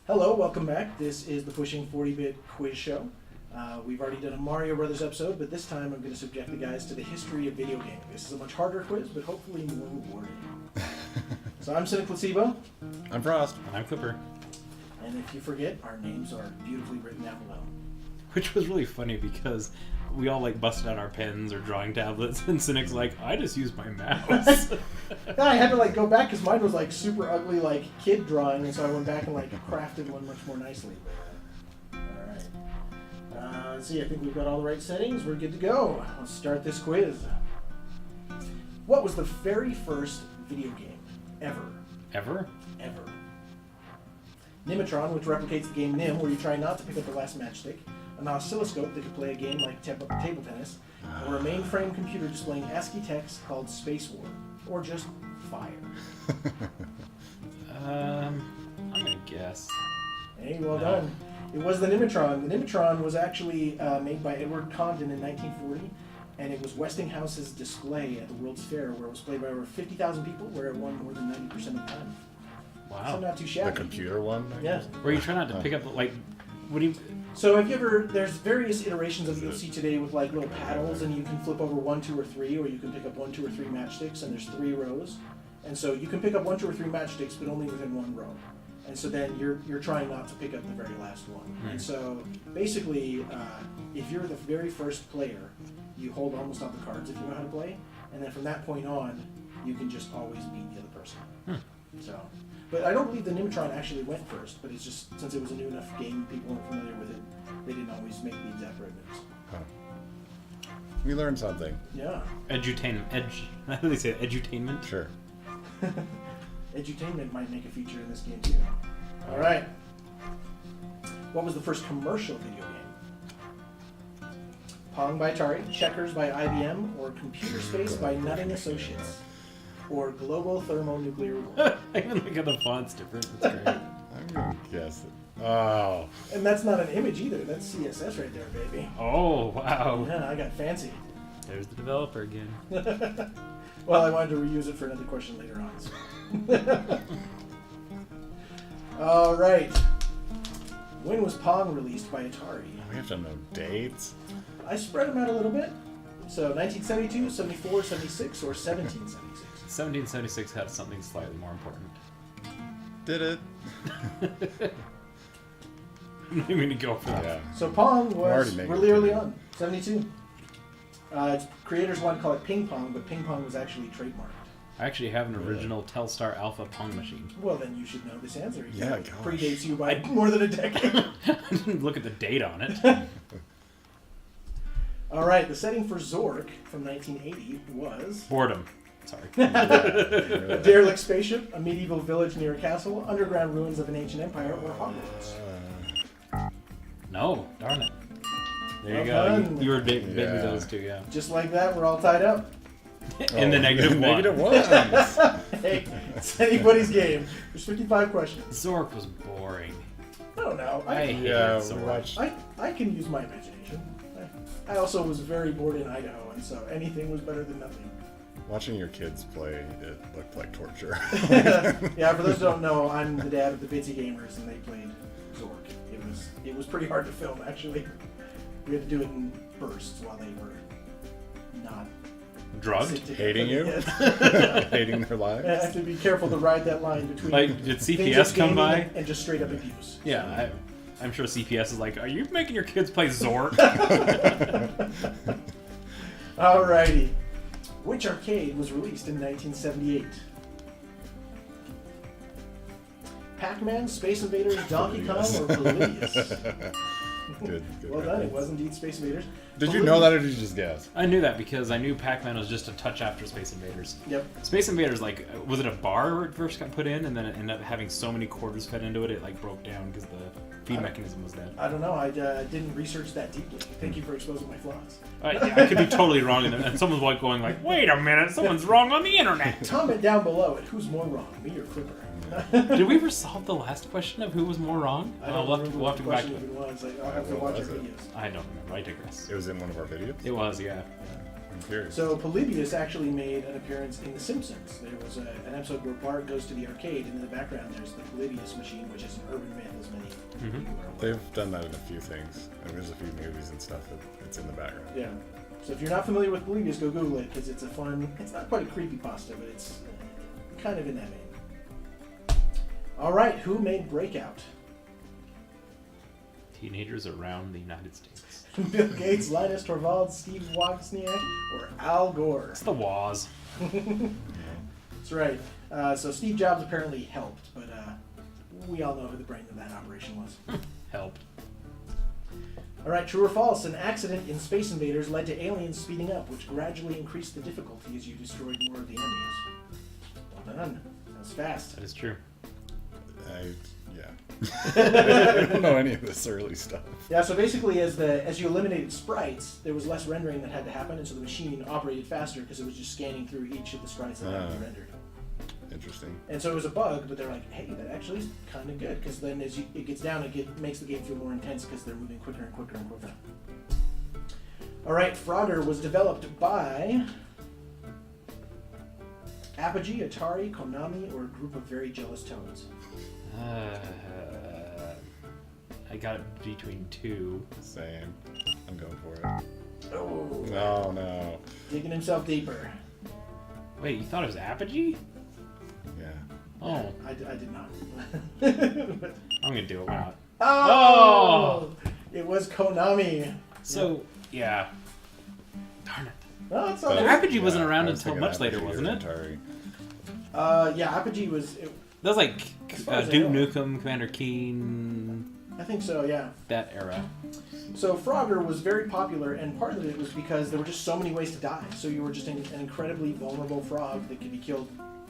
Hello, welcome back. This is the Pushing 40-Bit Quiz Show. We've already done a Mario Brothers episode, but this time I'm going to subject the guys to the history of video gaming. This is a much harder quiz, but hopefully more rewarding. So I'm Cynic Placebo. I'm Frost. And I'm Clipper. And if you forget, our names are beautifully written down below. Which was really funny because we all like busted out our pens or drawing tablets, and Cynic's like, I just used my mouse. I had to like go back because mine was like super ugly, like kid drawing, and so I went back and like crafted one much more nicely. All right. Let's see. I think we've got all the right settings. We're good to go. Let's start this quiz. What was the very first video game ever? Ever? Ever. Nimah Tron, which replicates the game Nim, where you try not to pick up the last matchstick. An oscilloscope that could play a game like table tennis, or a mainframe computer displaying ASCII text called Space War, or just fire. I'm gonna guess. Hey, well done. It was the Nimah Tron. The Nimah Tron was actually made by Edward Condon in 1940, and it was Westinghouse's display at the World's Fair, where it was played by over 50,000 people, where it won more than 90% of the time. Wow. So not too shabby. The computer one? Yeah. Where you try not to pick up, like, what do you... So if you ever, there's various iterations of it you'll see today with like little paddles, and you can flip over 1, 2, or 3, or you can pick up 1, 2, or 3 matchsticks, and there's 3 rows. And so you can pick up 1, 2, or 3 matchsticks, but only within 1 row. And so then you're trying not to pick up the very last one. Mm-hmm. And so basically, if you're the very first player, you hold almost all the cards if you know how to play, and then from that point on, you can just always beat the other person. So. But I don't believe the Nimah Tron actually went first, but it's just, since it was a new enough game, people weren't familiar with it, they didn't always make the exact right moves. Huh. We learned something. Yeah. How do they say it? Edutainment? Sure. Edutainment might make a feature in this game too. Alright. What was the first commercial video game? Pong by Atari, Checkers by IBM, or Computer Space by Nutting Associates? Or Global Thermonuclear War? I even look at the font's different. That's great. I'm going to guess it. Oh. And that's not an image either, that's CSS right there, baby. Oh, wow. Yeah, I got fancy. There's the developer again. Well, I wanted to reuse it for another question later on. So. All right. When was Pong released by Atari? We have to know dates. I spread them out a little bit. So 1972, 74, 76, or 1776? 1776 had something slightly more important. Did it? I'm going to go for that. Yeah. So Pong was making really it. early on, 72. Its creators wanted to call it Ping Pong, but Ping Pong was actually trademarked. I actually have an original Telstar Alpha Pong machine. Well, then you should know this answer. Yeah, It gosh. predates you by more than a decade. I didn't look at the date on it. All right, the setting for Zork from 1980 was... Boredom. Sorry. A derelict spaceship, a medieval village near a castle, underground ruins of an ancient empire, or Hogwarts. No, darn it. There you Well go. done. You were big with Yeah. those two, yeah. Just like that, we're all tied up. In the negative one. Negative ones. Hey, it's anybody's game. There's 55 questions. Zork was boring. I don't know. I hate Yeah, we Zork. watched. I can use my imagination. I also was very bored in Idaho, and so anything was better than nothing. Watching your kids play, it looked like torture. Yeah, for those who don't know, I'm the dad of the Bitsy Gamers, and they played Zork. It was pretty hard to film, actually. We had to do it in bursts while they were not Drugged? sit together. Hating you? Yes. Hating their I have lives? to be careful to ride that line between Like, did things CPS that's come gaming by? and just straight up abuse. Yeah, I'm sure CPS is like, are you making your kids play Zork? Alrighty. Which arcade was released in 1978? Pac-Man, Space Invaders, Donkey Kong, or Polybius? Good. Well done, it was indeed Space Invaders. Did you know that or did you just guess? I knew that because I knew Pac-Man was just a touch after Space Invaders. Yep. Space Invaders, like, was it a bar where it first got put in, and then it ended up having so many quarters fed into it, it like broke down because the feed mechanism was dead. I don't know, I didn't research that deeply. Thank you for exposing my flaws. Yeah, I could be totally wrong, and someone's like going like, "Wait a minute, someone's wrong on the internet." Comment down below at who's more wrong, me or Clipper. Did we ever solve the last question of who was more wrong? I don't we'll remember have to go what back the to question it. even was. I'll have to What watch was your it? videos. I don't remember. I digress. It was in one of our videos? It was, yeah. I'm curious. So Polybius actually made an appearance in The Simpsons. There was an episode where Bart goes to the arcade, and in the background there's the Polybius machine, which is an urban myth, as many people are aware. They've done that in a few things. I mean, there's a few movies and stuff that it's in the background. Yeah. So if you're not familiar with Polybius, go Google it, because it's a fun, it's not quite a creepypasta, but it's kind of in that vein. All right, who made Breakout? Teenagers around the United States. Bill Gates, Linus Torvalds, Steve Wozniak, or Al Gore? It's the Woz. That's right. So Steve Jobs apparently helped, but we all know who the brain of that operation was. Helped. All right, true or false? An accident in Space Invaders led to aliens speeding up, which gradually increased the difficulty as you destroyed more of the enemies. Well done. That was fast. That is true. Yeah. I don't know any of this early stuff. Yeah, so basically as you eliminated sprites, there was less rendering that had to happen, and so the machine operated faster because it was just scanning through each of the sprites that had to be rendered. Interesting. And so it was a bug, but they're like, hey, that actually is kind of good, because then as it gets down, it makes the game feel more intense because they're moving quicker and quicker and quicker. All right, Frogger was developed by Apogee, Atari, Konami, or a group of very jealous toads. I got it between two. Same. I'm going for it. Oh, No, no. digging himself deeper. Wait, you thought it was Apogee? Yeah. Oh, I did not. I'm gonna do it. Why not? Oh! It was Konami. So, yeah. Darn it. Oh, it's all But right. Apogee wasn't around I was until thinking much later, Apogee wasn't or it? Atari. Yeah, Apogee was... That was like As far as I Duke know. Nukem, Commander Keen, I think so, yeah. that era. So Frogger was very popular, and part of it was because there were just so many ways to die. So you were just an incredibly vulnerable frog that could be killed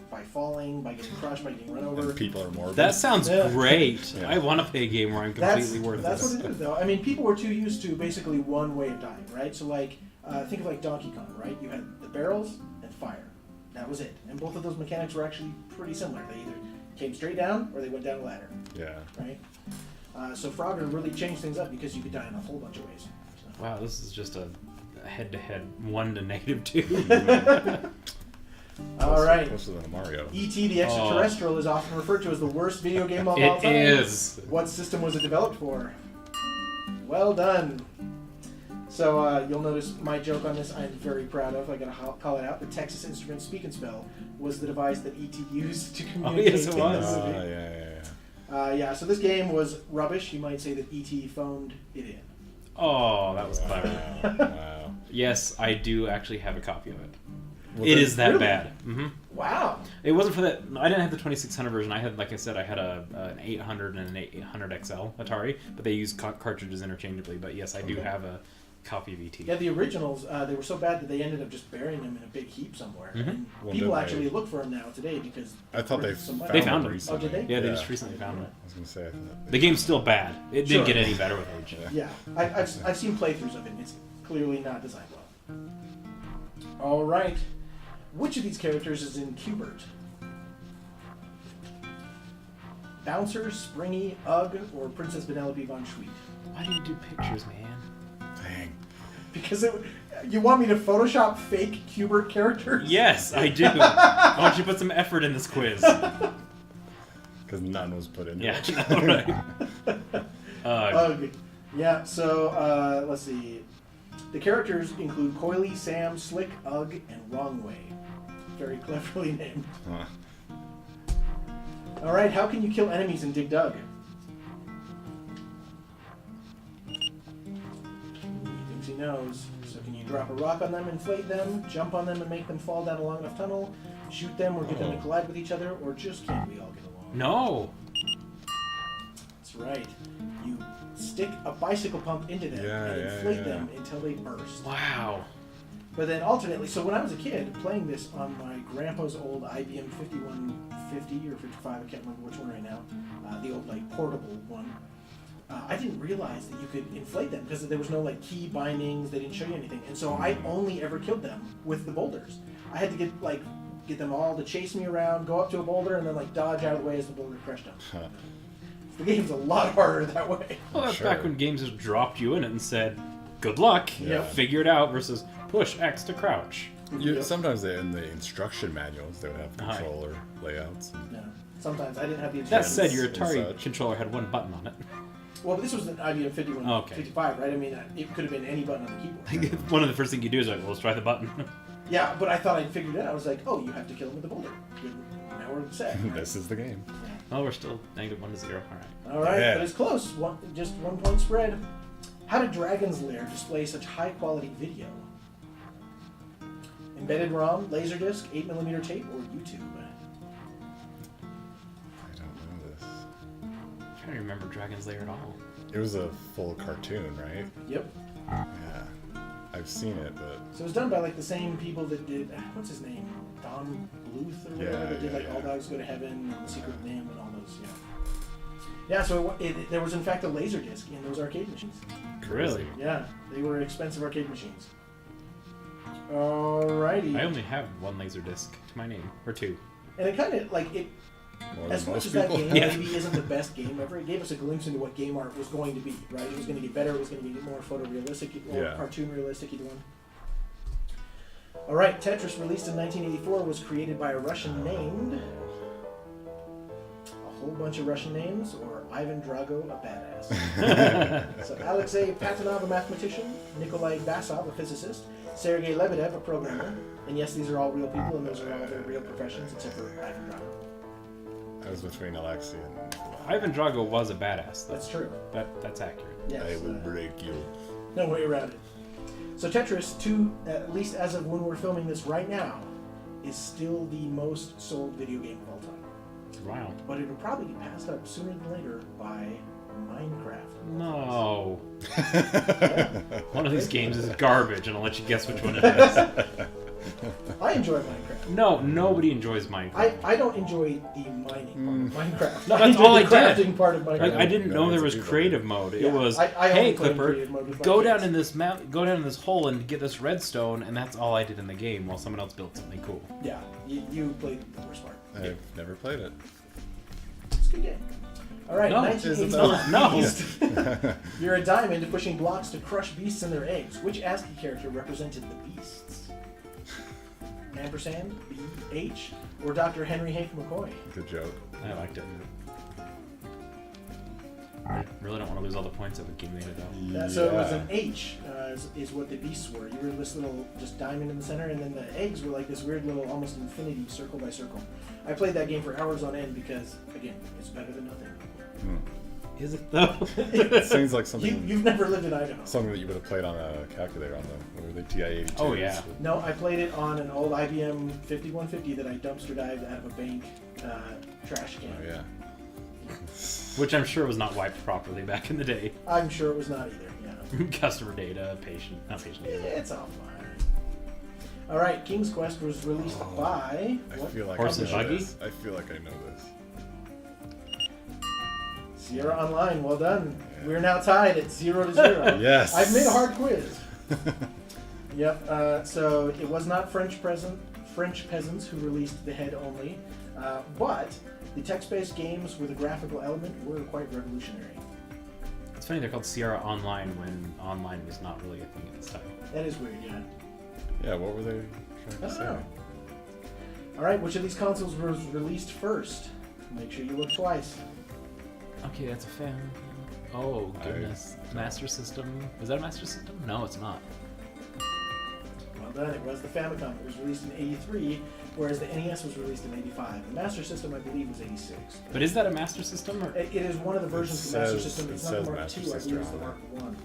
by falling, by getting crushed, by getting run over. And people are morbid. That sounds Yeah. great. Yeah. I want to play a game where I'm completely worthless. That's what it is, though. I mean, people were too used to basically one way of dying, right? So, like, think of like Donkey Kong, right? You had the barrels and fire. That was it. And both of those mechanics were actually pretty similar. They either came straight down or they went down a ladder, Yeah. right? So Frogger really changed things up because you could die in a whole bunch of ways. So. Wow, this is just a head-to-head 1 to -2. All right. Closer than a Mario. E.T. the Extraterrestrial is often referred to as the worst video game of all It time. is. What system was it developed for? Well done. So you'll notice my joke on this I'm very proud of. I gotta call it out. The Texas Instruments Speak and Spell was the device that E.T. used to communicate yes, it in was. the movie. Yeah. So this game was rubbish. You might say that E.T. phoned it in. Oh, that was clever. Wow. Yes, I do actually have a copy of it. Well, It then- is that Really? bad. Mm-hmm. Wow. It wasn't for that. I didn't have the 2600 version. I had, like I said, I had an 800 and an 800 XL Atari, but they use cartridges interchangeably. But yes, I do Okay. have a copy of ET. Yeah, the originals, they were so bad that they ended up just burying them in a big heap somewhere. Mhm. And Well, people did they- actually look for them now today because I thought they worth so much. They found them. recently. Oh, did they? Yeah, they just recently found it. I was gonna say. I thought The game's still bad. It Sure. didn't get any better with age. Yeah. Yeah, I've seen playthroughs of it, and it's clearly not designed well. All right. Which of these characters is in Qbert? Bouncer, Springy, Ugg, or Princess Penelope von Schweet? Why do you do pictures, man? Dang. Because you want me to Photoshop fake Qbert characters? Yes, I do. I want you to put some effort in this quiz. Because none was put into Yeah, it. right. Ugg. Yeah, so let's see. The characters include Coily, Sam, Slick, Ugg, and Wrongway. Very cleverly named. Huh. All right, how can you kill enemies in Dig Dug? He thinks he knows. So can you drop a rock on them, inflate them, jump on them and make them fall down a long enough tunnel, shoot them or get them to collide with each other, or just can't we all get along? No. That's right. You stick a bicycle pump into them and inflate them until they burst. Wow. But then alternately, so when I was a kid, playing this on my grandpa's old IBM 5150 or 55, I can't remember which one right now, the old like portable one, I didn't realize that you could inflate them because there was no like key bindings, they didn't show you anything. And so I only ever killed them with the boulders. I had to get them all to chase me around, go up to a boulder, and then like dodge out of the way as the boulder crushed them. Huh. The game's a lot harder that way. Well, that's Sure. back when games just dropped you in it and said, good luck, Yep. figure it out, versus, Push X to crouch. Sometimes in the instruction manuals they would have controller layouts. No. Sometimes I didn't have the That instructions. said, your and Atari such. controller had one button on it. Well, but this was an IBM 51, Okay. 55, right? I mean, it could have been any button on the keyboard. One of the first things you do is like, well, let's try the button. Yeah, but I thought I'd figured it out. I was like, oh, you have to kill him with the boulder. Now we're set. This is the game. Oh, we're still -1 to 0. All right. All right, Yeah. but it's close. Just 1 point spread. How did Dragon's Lair display such high-quality video? Embedded ROM, Laserdisc, 8mm tape, or YouTube? I don't know this. I'm trying to remember Dragon's Lair at all. It was a full cartoon, right? Yep. Yeah. I've seen it, but So it was done by like the same people that did what's his name, Don Bluth or whatever, that did like All Dogs Go to Heaven and The Secret of Nim and all those. Yeah. So there was in fact a Laserdisc in those arcade machines. Really? Yeah, they were expensive arcade machines. Alrighty. I only have 1 laser disc to my name, or 2. And it kind of like it. more As than much most as that people. game Yeah. maybe isn't the best game ever, it gave us a glimpse into what game art was going to be, right? It was going to get better, it was going to be more photorealistic, more Yeah. cartoon realistic, either one. Alright, Tetris, released in 1984, was created by a Russian named... a whole bunch of Russian names, or Ivan Drago, a badass. So Alexei Patanov, a mathematician, Nikolai Basov, a physicist, Sergei Lebedev, a programmer, and yes, these are all real people, and those are all their real professions, except for Ivan Drago. I was between Alexi and Ivan Drago was a badass. That's true. That's accurate. Yes. I will break you. No way around it. So Tetris 2, at least as of when we're filming this right now, is still the most sold video game of all time. Wow. But it'll probably get passed up sooner than later by Minecraft. No. Yeah. One of these games is garbage, and I'll let you guess which one it is. I enjoy Minecraft. No, nobody enjoys Minecraft. I don't enjoy the mining part of Minecraft. No, I that's enjoy all the I did. crafting part of Minecraft. Like, I didn't know there was Millions of people creative do. mode. Yeah, It was, I only hey play in Clipper, creative mode with my go kids. down in this go down in this hole and get this redstone, and that's all I did in the game while someone else built something cool. Yeah, you played the worst part. I've never played it. It's a good game. All right, No, 1984 no. Beast. You're a diamond pushing blocks to crush beasts and their eggs. Which ASCII character represented the beasts? Ampersand, B-H, or Dr. Henry Hank McCoy? Good joke. I liked it. I really don't want to lose all the points that would give me it though. So it was an H, is what the beasts were. You were this little just diamond in the center, and then the eggs were like this weird little almost infinity circle by circle. I played that game for hours on end because, again, it's better than nothing. Is it though? It seems like something You've never lived in Idaho. something that you would have played on a calculator on the what were they TI-82. Oh, yeah. No, I played it on an old IBM 5150 that I dumpster dived out of a bank trash can. Oh yeah. Which I'm sure was not wiped properly back in the day. I'm sure it was not either. Yeah. Customer data, not patient data. It's all fine. All right, King's Quest was released by I what? feel like Horse I and know buggy? this. I feel like I know this. Sierra Online. Well done. We're now tied at 0-0. Yes. I've made a hard quiz. Yep. So it was not French peasants who released the head only, but the text-based games with a graphical element were quite revolutionary. It's funny they're called Sierra Online when online was not really a thing at this time. That is weird, yeah. Yeah, what were they I trying to don't say? know. All right, which of these consoles was released first? Make sure you look twice. Okay, that's a fan. Oh goodness, Master System. Was that a Master System? No, it's not. Well done. It was the Famicom. It was released in '83, whereas the NES was released in '85. The Master System, I believe, was '86. But is that a Master System? Or? It is one of the versions of the Master System. it It's not the says Mark Master II. I System believe it's the on Mark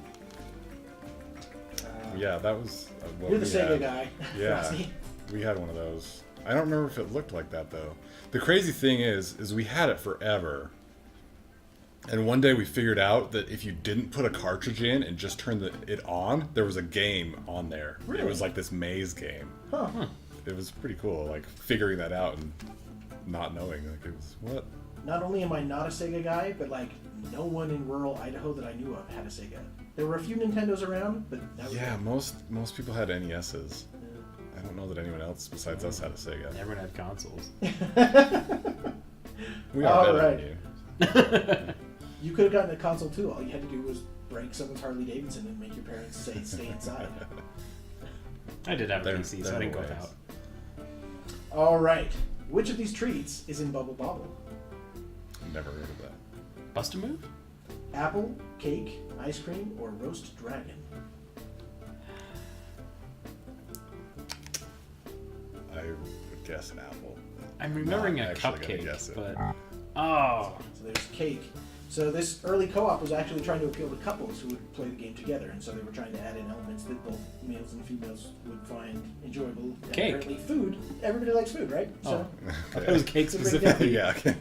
I. Yeah, that was what You're the we Sega had. guy. Yeah, Frosty. we had one of those. I don't remember if it looked like that though. The crazy thing is we had it forever. And one day we figured out that if you didn't put a cartridge in and just turned it on, there was a game on there. It Really? was like this maze game. Huh. It was pretty cool, like figuring that out and not knowing. Like it was what? Not only am I not a Sega guy, but like no one in rural Idaho that I knew of had a Sega. There were a few Nintendos around, but that was Yeah, it. most people had NESs. I don't know that anyone else besides us had a Sega. Everyone had consoles. We are All better right. than you. You could have gotten a console too. All you had to do was break someone's Harley Davidson and make your parents say "stay inside." I did have a There- PC, so there I didn't go ways. without. All right. Which of these treats is in Bubble Bobble? Never heard of that. Bust a move? Apple, cake, ice cream, or roast dragon? I would guess an apple. I'm remembering Not a actually gonna cupcake, guess it. but oh, So there's cake. So this early co-op was actually trying to appeal to couples who would play the game together, and so they were trying to add in elements that both males and females would find enjoyable. And Cake. apparently food. Everybody likes food, right? So it was cake It's a big specifically. Yeah. Okay.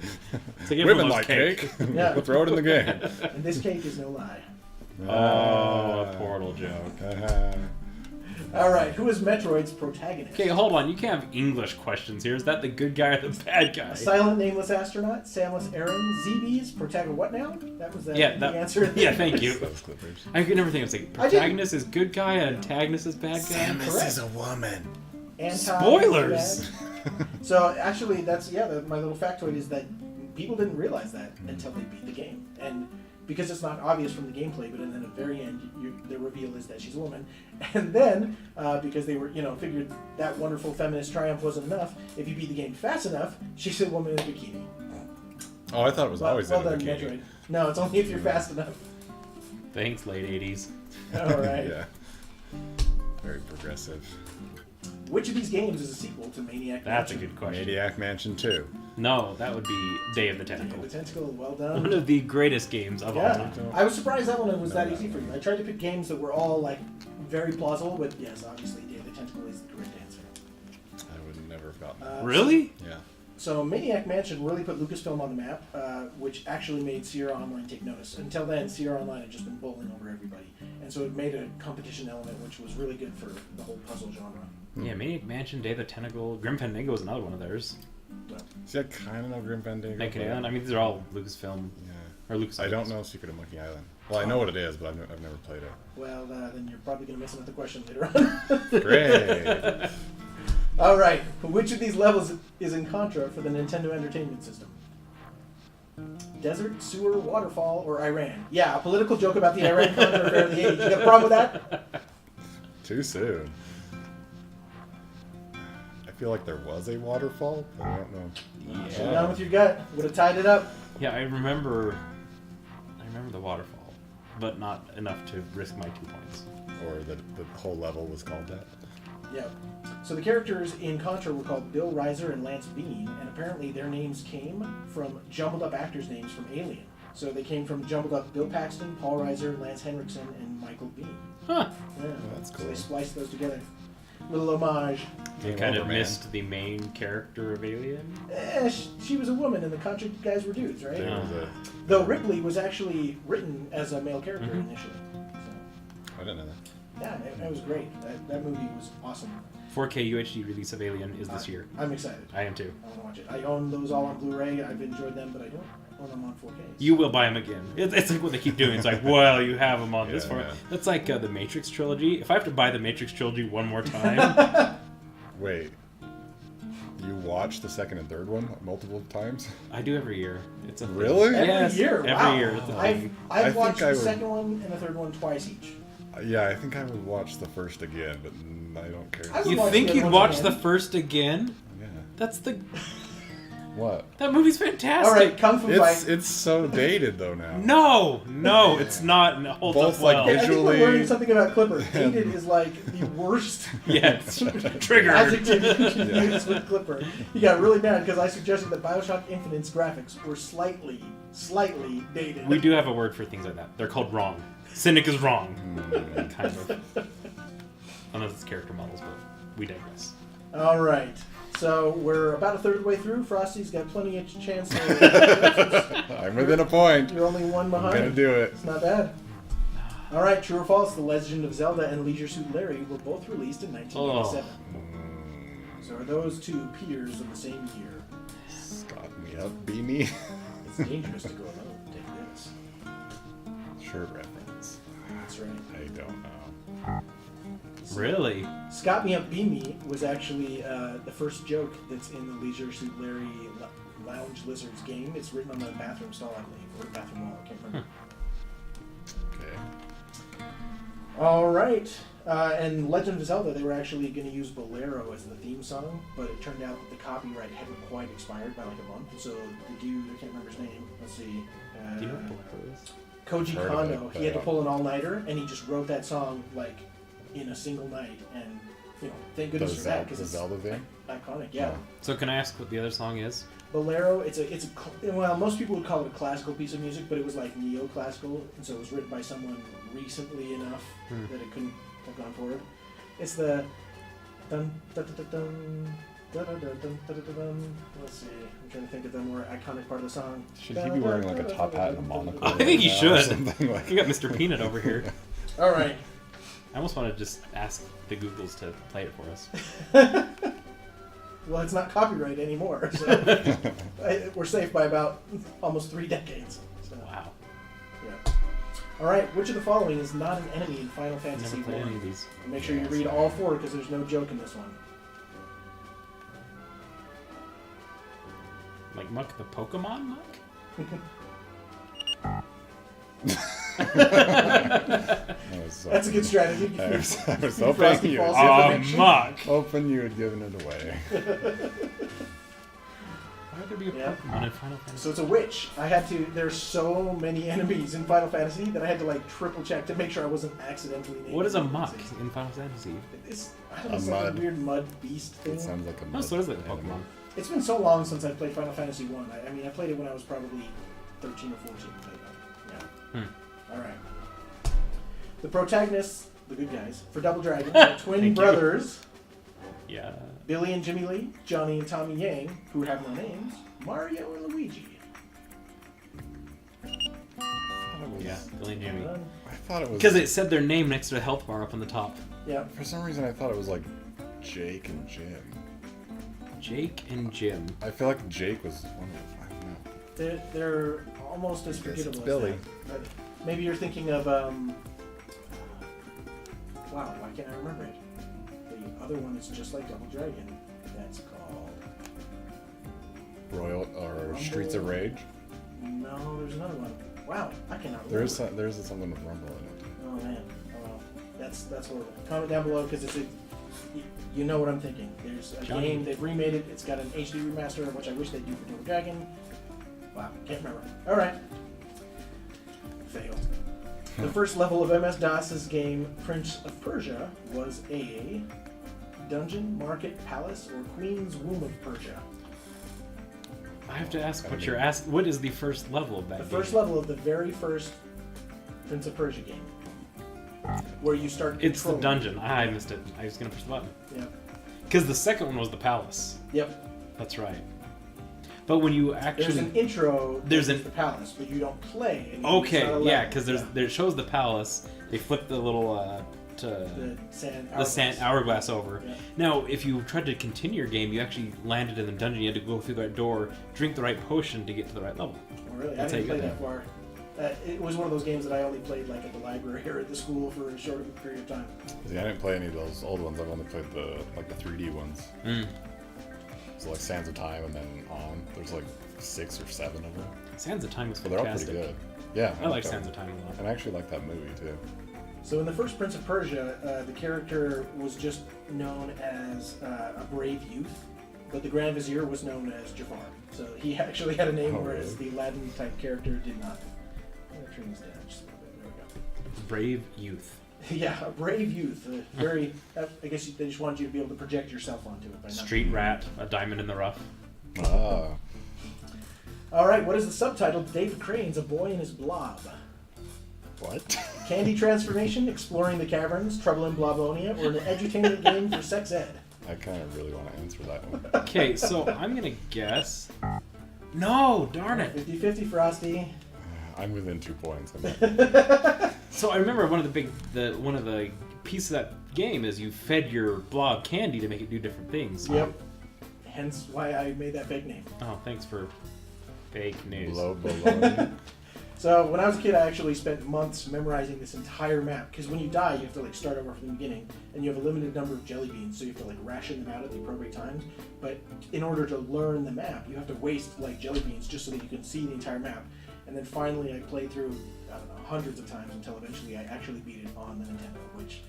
So everyone Women loves like cake. Yeah. We'll throw it in the game. and this cake is no lie. Oh, a portal joke. All right, who is Metroid's protagonist? Okay, hold on. You can't have English questions here. Is that the good guy or the bad guy? A silent, nameless astronaut, Samus Aran, ZB's protagonist. What now? That was the answer. Yeah, thank you. Those clippers. I could never think of like protagonist is good guy and antagonist is bad guy. Correct. is a woman. Spoilers! So actually, that's my little factoid is that people didn't realize that until they beat the game, and because it's not obvious from the gameplay, but then at the very end, the reveal is that she's a woman, and then because they were figured that wonderful feminist triumph wasn't enough, if you beat the game fast enough, she's a woman in a bikini. Oh, I thought it was always well in a done, bikini. Metroid. No, it's only if you're fast enough. Thanks, late 80s. All right. Yeah. Very progressive. Which of these games is a sequel to Maniac That's a Mansion? good question. Maniac Mansion 2. No, that would be Day of the The Tentacle. Tentacle, well One done. of the greatest games of all Yeah, time. I was surprised that one was that No, easy no. for you. I tried to pick games that were all like very plausible, but yes, obviously, Day of the Tentacle is the correct answer. I would never have gotten that. Really? Yeah. So Maniac Mansion really put Lucasfilm on the map, which actually made Sierra Online take notice. Until then, Sierra Online had just been bowling over everybody, and so it made a competition element, which was really good for the whole puzzle genre. Yeah, Maniac Mansion, Day of the Tentacle, Grim Fandango is another one of theirs. So, See, I kind of know Grim Fandango. Monkey but- Island. I mean, these are all Lucasfilm Yeah. or Lucas. I don't know Secret of Monkey Island. Well, I know what it is, but I've never played it. well, then you're probably going to miss another question later on. Great. All right, which of these levels is in Contra for the Nintendo Entertainment System? Desert, sewer, waterfall, or Iran? Yeah, a political joke about the Iran Contra affair of the 80s. You got a problem with that? Too soon. I feel like there was a waterfall, but I don't know. Shut down with your gut. Would have tied it up. Yeah, I remember the waterfall, but not enough to risk my 2 points. Or the whole level was called that. Yeah. So the characters in Contra were called Bill Reiser and Lance Bean, and apparently their names came from jumbled up actors' names from Alien. So they came from jumbled up Bill Paxton, Paul Reiser, Lance Henriksen, and Michael Bean. Huh. Yeah, that's So cool. they spliced those together. Little homage. They Game kind over, of man. missed the main character of Alien. She was a woman, and the Contra guys were dudes, right? There was a, Though Ripley was actually written as a male character Mhm. initially. So, I didn't know that. yeah, it was great. That movie was awesome. 4K UHD release of Alien is this year. I'm excited. I am too. I want to watch it. I own those all on Blu-ray. I've enjoyed them, but I don't own them on 4K. You will buy them again. It's like what they keep doing. It's like, well, you have them on this Yeah, format. yeah. That's like the Matrix trilogy. If I have to buy the Matrix trilogy one more time, Wait. You watched the second and third one multiple times? I do every year. It's a thing. Really? Every Yes, year. every Wow. year. It's a I've thing. I think watched I the would- second one and the third one twice each. Yeah, I think I would watch the first again, but I don't care. I would You watch think the you'd other watch ones the again. first again? Yeah. That's the What? that movie's fantastic. All right, Kung Fu Fight. It's so dated though now. No, it's not. And it holds Both, up like, well. I think we're visually- learning something about Clipper. Dated is like the worst Yeah, it's triggered. adjective you can Yeah. use with Clipper. He got really mad because I suggested that Bioshock Infinite's graphics were slightly dated. We do have a word for things like that. They're called wrong. Cynic is wrong. Kind of. Unless it's character models, but we digress. All right. So we're about a third of the way through. Frosty's got plenty of chance to... I'm within a point. You're only one I'm behind. gonna do it. It's not bad. All right, true or false? The Legend of Zelda and Leisure Suit Larry were both released in 1987. So are those two peers of the same year? Stop me up, beanie. It's dangerous to go alone. Take this. Shirt reference. That's right. I don't know. Really? Scott Me Up Be Me was actually the first joke that's in the Leisure Suit Larry Lounge Lizards game. It's written on the bathroom stall, I believe, or the bathroom wall. I can't remember. Okay. All right. And Legend of Zelda, they were actually going to use Bolero as the theme song, but it turned out that the copyright hadn't quite expired by like a month. So the dude, I can't remember his name. Let's see. Do you know what Bolero is? Koji Heard of Kondo. it, He had to but- pull an all-nighter, and he just wrote that song like in a single night. And thank goodness for that because The it's Zelda thing? iconic. Yeah. Oh. So can I ask what the other song is? Bolero, it's well, most people would call it a classical piece of music, but it was like neoclassical, and so it was written by someone recently enough that it couldn't have gone forward. It's the dun dun dun dun dun dun dun dun dun dun dun. Let's see, I'm trying to think of the more iconic part of the song. Should he be wearing like a top hat and a monocle? I think he right now or should. something like You got Mr. Peanut over here. All right. I almost want to just ask the Googles to play it for us. Well, it's not copyright anymore, so we're safe by about almost 3 decades. So, Wow. yeah. All right, which of the following is not an enemy in Final I've Fantasy never played any I? of these. Make sure you read all 4 because there's no joke in this one. Like Muck the Pokemon Muck? That's a good strategy. I was Frosty hoping you Falls had information. Muck! hoping you had given it away. Why would there be a Yeah. Pokemon in Final Fantasy? So it's a witch. There's so many enemies in Final Fantasy that I had to like triple check to make sure I wasn't accidentally naming What is a them. muck in Final Fantasy? I don't know, it's A like a mud. weird mud beast thing. It sounds like a No, so is it enemy. Pokemon. It's been so long since I played Final Fantasy 1. I mean, I played it when I was probably 13 or 14. But, yeah. All right. The protagonists, the good guys, for Double Dragon, are twin Thank you. brothers, Yeah. Billy and Jimmy Lee, Johnny and Tommy Yang, who have no names, Mario and Luigi. Yeah, Billy and Jimmy. I thought it was. Because it said their name next to the health bar up on the top. Yeah. For some reason, I thought it was like Jake and Jim. Jake and Jim. I feel like Jake was one of. I don't know. They're almost as I guess it's forgettable as Billy. that. But maybe you're thinking of wow, why can't I remember it? The other one is just like Double Dragon. That's called Royal or Streets of Rage. No, there's another one. Wow, I cannot remember. There's something with Rumble in it. Oh man, oh well. That's horrible. Comment down below because you know what I'm thinking. There's a Johnny. game, they've remade it, it's got an HD remaster, which I wish they'd do for Double Dragon. Wow, can't remember. Alright. Failed. The first level of MS-DOS's game, Prince of Persia, was a dungeon, market, palace, or Queen's Womb of Persia. I have to ask what you're asking. What is the first level of that The game? first level of the very first Prince of Persia game. Where you start It's the controlling. dungeon. I missed it. I was going to push the button. Yep. Because the second one was the palace. Yep. That's right. But when you There's actually... an intro. There's that an- is the palace, but you don't play. And Okay, it's not a yeah, level. because there it shows the palace. They flip the little the sand. the sand hourglass over. Yeah. Now, if you tried to continue your game, you actually landed in the dungeon. You had to go through that door, drink the right potion to get to the right level. Oh, really? That's I how didn't you play get that far. It was one of those games that I only played like at the library or at the school for a short period of time. See, I didn't play any of those old ones. I've only played the 3D ones. So like Sands of Time and then on. There's like 6 or 7 of them. Sands of Time was But they're all fantastic. pretty good. Yeah, I like them. Sands of Time a lot. And I actually like that movie too. So in the first Prince of Persia, the character was just known as a brave youth, but the Grand Vizier was known as Jafar. So he actually had a name, Oh, whereas really? the Aladdin type character did not. I'm gonna turn this down just a little bit. There Brave Youth. we go. Yeah, a brave youth. Very. I guess they just wanted you to be able to project yourself onto it. By not Street Rat, A Diamond in the Rough. Ah. All right. What is the subtitle? David Crane's A Boy and His Blob. What? Candy transformation, exploring the caverns, trouble in Blobonia, or an edutainment game for sex ed. I kind of really want to answer that one. Okay, so I'm going to guess... No, darn it. 50-50 Frosty. I'm within 2 points. I'm So I remember one of the pieces of that game is you fed your blob candy to make it do different things. Yep. Hence why I made that fake name. Oh, thanks for fake news. Blow baloney. So when I was a kid, I actually spent months memorizing this entire map. Because when you die, you have to like start over from the beginning, and you have a limited number of jelly beans, so you have to like ration them out at the appropriate times. But in order to learn the map, you have to waste like jelly beans just so that you can see the entire map. And then finally, I played through, I don't know, hundreds of times until eventually I actually beat it on the Nintendo, which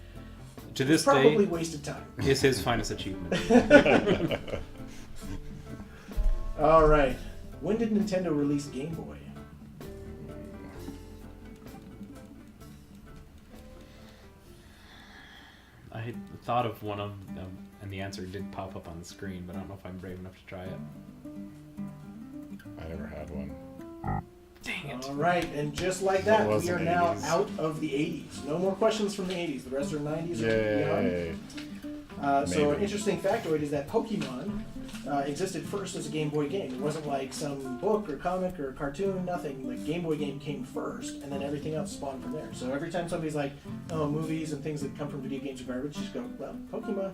To this probably day, wasted time. is his finest achievement. All right. When did Nintendo release Game Boy? I thought of one of them, and the answer did pop up on the screen, but I don't know if I'm brave enough to try it. I never had one. Dang it. All right, and just like What that, was we are the now 80s? out of the 80s. No more questions from the 80s. The rest are 90s or beyond. Yay! So an Maybe. interesting factoid is that Pokemon existed first as a Game Boy game. It wasn't like some book or comic or cartoon, nothing. The Game Boy game came first, and then everything else spawned from there. So every time somebody's like, oh, movies and things that come from video games are garbage, just go, well, Pokemon.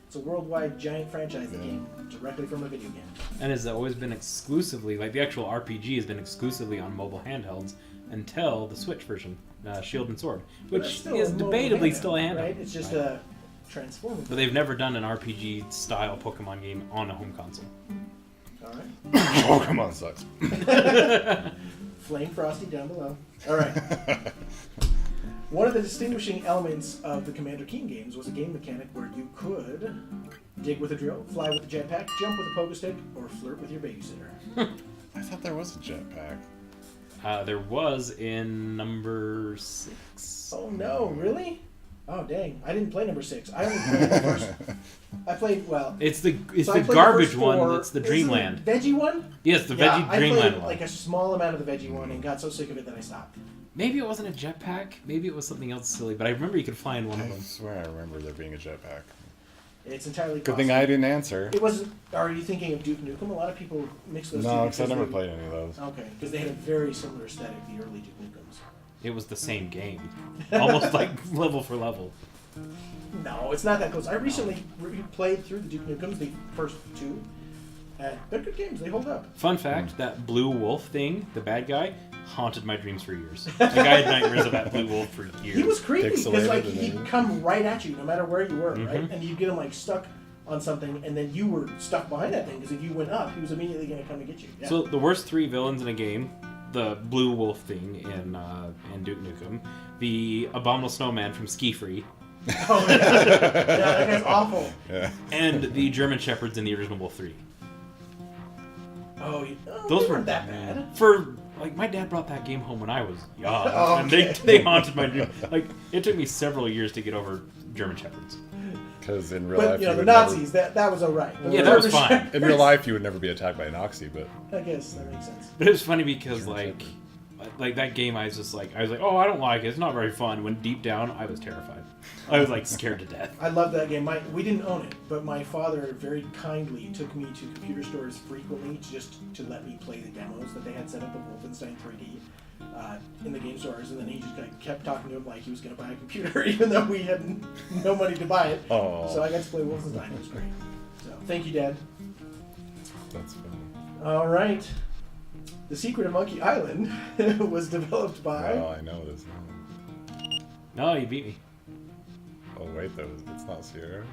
It's a worldwide giant franchise that came directly from a video game. And has always been exclusively, like the actual RPG has been exclusively on mobile handhelds until the Switch version, Shield and Sword, But it's which still is a mobile debatably handheld, still a handheld. right? It's just Right. a transformative. But they've never done an RPG style Pokemon game on a home console. All right. Pokemon sucks. Flame Frosty down below. All right. One of the distinguishing elements of the Commander Keen games was a game mechanic where you could dig with a drill, fly with a jetpack, jump with a pogo stick, or flirt with your babysitter. I thought there was a jetpack. There was in number 6. Oh no, really? Oh dang, I didn't play number 6. I only played the first. I played It's the so I played the garbage first one. 4. That's the Is it Dreamland. the veggie one? Yes, the Yeah, veggie I Dreamland played one. like a small amount of the veggie one and got so sick of it that I stopped. Maybe it wasn't a jetpack. Maybe it was something else silly. But I remember you could fly in one of I them. swear I remember there being a jetpack. It's entirely Good thing possible. I didn't answer. It wasn't. Are you thinking of Duke Nukem? A lot of people mix those two. No, because I never they- played any of those. Okay, because they had a very similar aesthetic, the early Duke Nukems. It was the same game, almost like level for level. No, it's not that close. I recently played through the Duke Nukems, the first 2. They're good games. They hold up. Fun fact: that blue wolf thing, the bad guy, haunted my dreams for years. Like I had nightmares of that blue wolf for years. He was creepy because Pixelated like and he'd everything. come right at you no matter where you were, Mm-hmm. right? And you'd get him like stuck on something, and then you were stuck behind that thing because if you went up, he was immediately going to come and get you. Yeah. So the worst 3 villains in a game: the blue wolf thing in Duke Nukem, the abominable snowman from Ski Free, oh yeah, yeah, that guy's awful. Yeah. and the German shepherds in the original Wolf 3. Those Those were weren't that bad. For like my dad brought that game home when I was young, Oh, and okay. they haunted my dream. Like it took me several years to get over German shepherds. Because in real But life, you know the would Nazis, that was alright. The Yeah, that was German fine. Shepherds- Never, in real life, you would never be attacked by an oxy, but I guess that makes sense. But it was funny because German like that game, I was like, oh, I don't like it. It's not very fun. When deep down, I was terrified. I was like scared to death. I love that game. We didn't own it, but my father very kindly took me to computer stores frequently just to let me play the demos that they had set up of Wolfenstein 3D in the game stores, and then he just kept talking to him like he was going to buy a computer, even though we had no money to buy it. Oh. So I got to play Wolfenstein. It was great. So thank you, Dad. that's funny. All right. The Secret of Monkey Island was developed by. Oh, I know this. No, you beat me. Oh wait, though, it's not Sierra.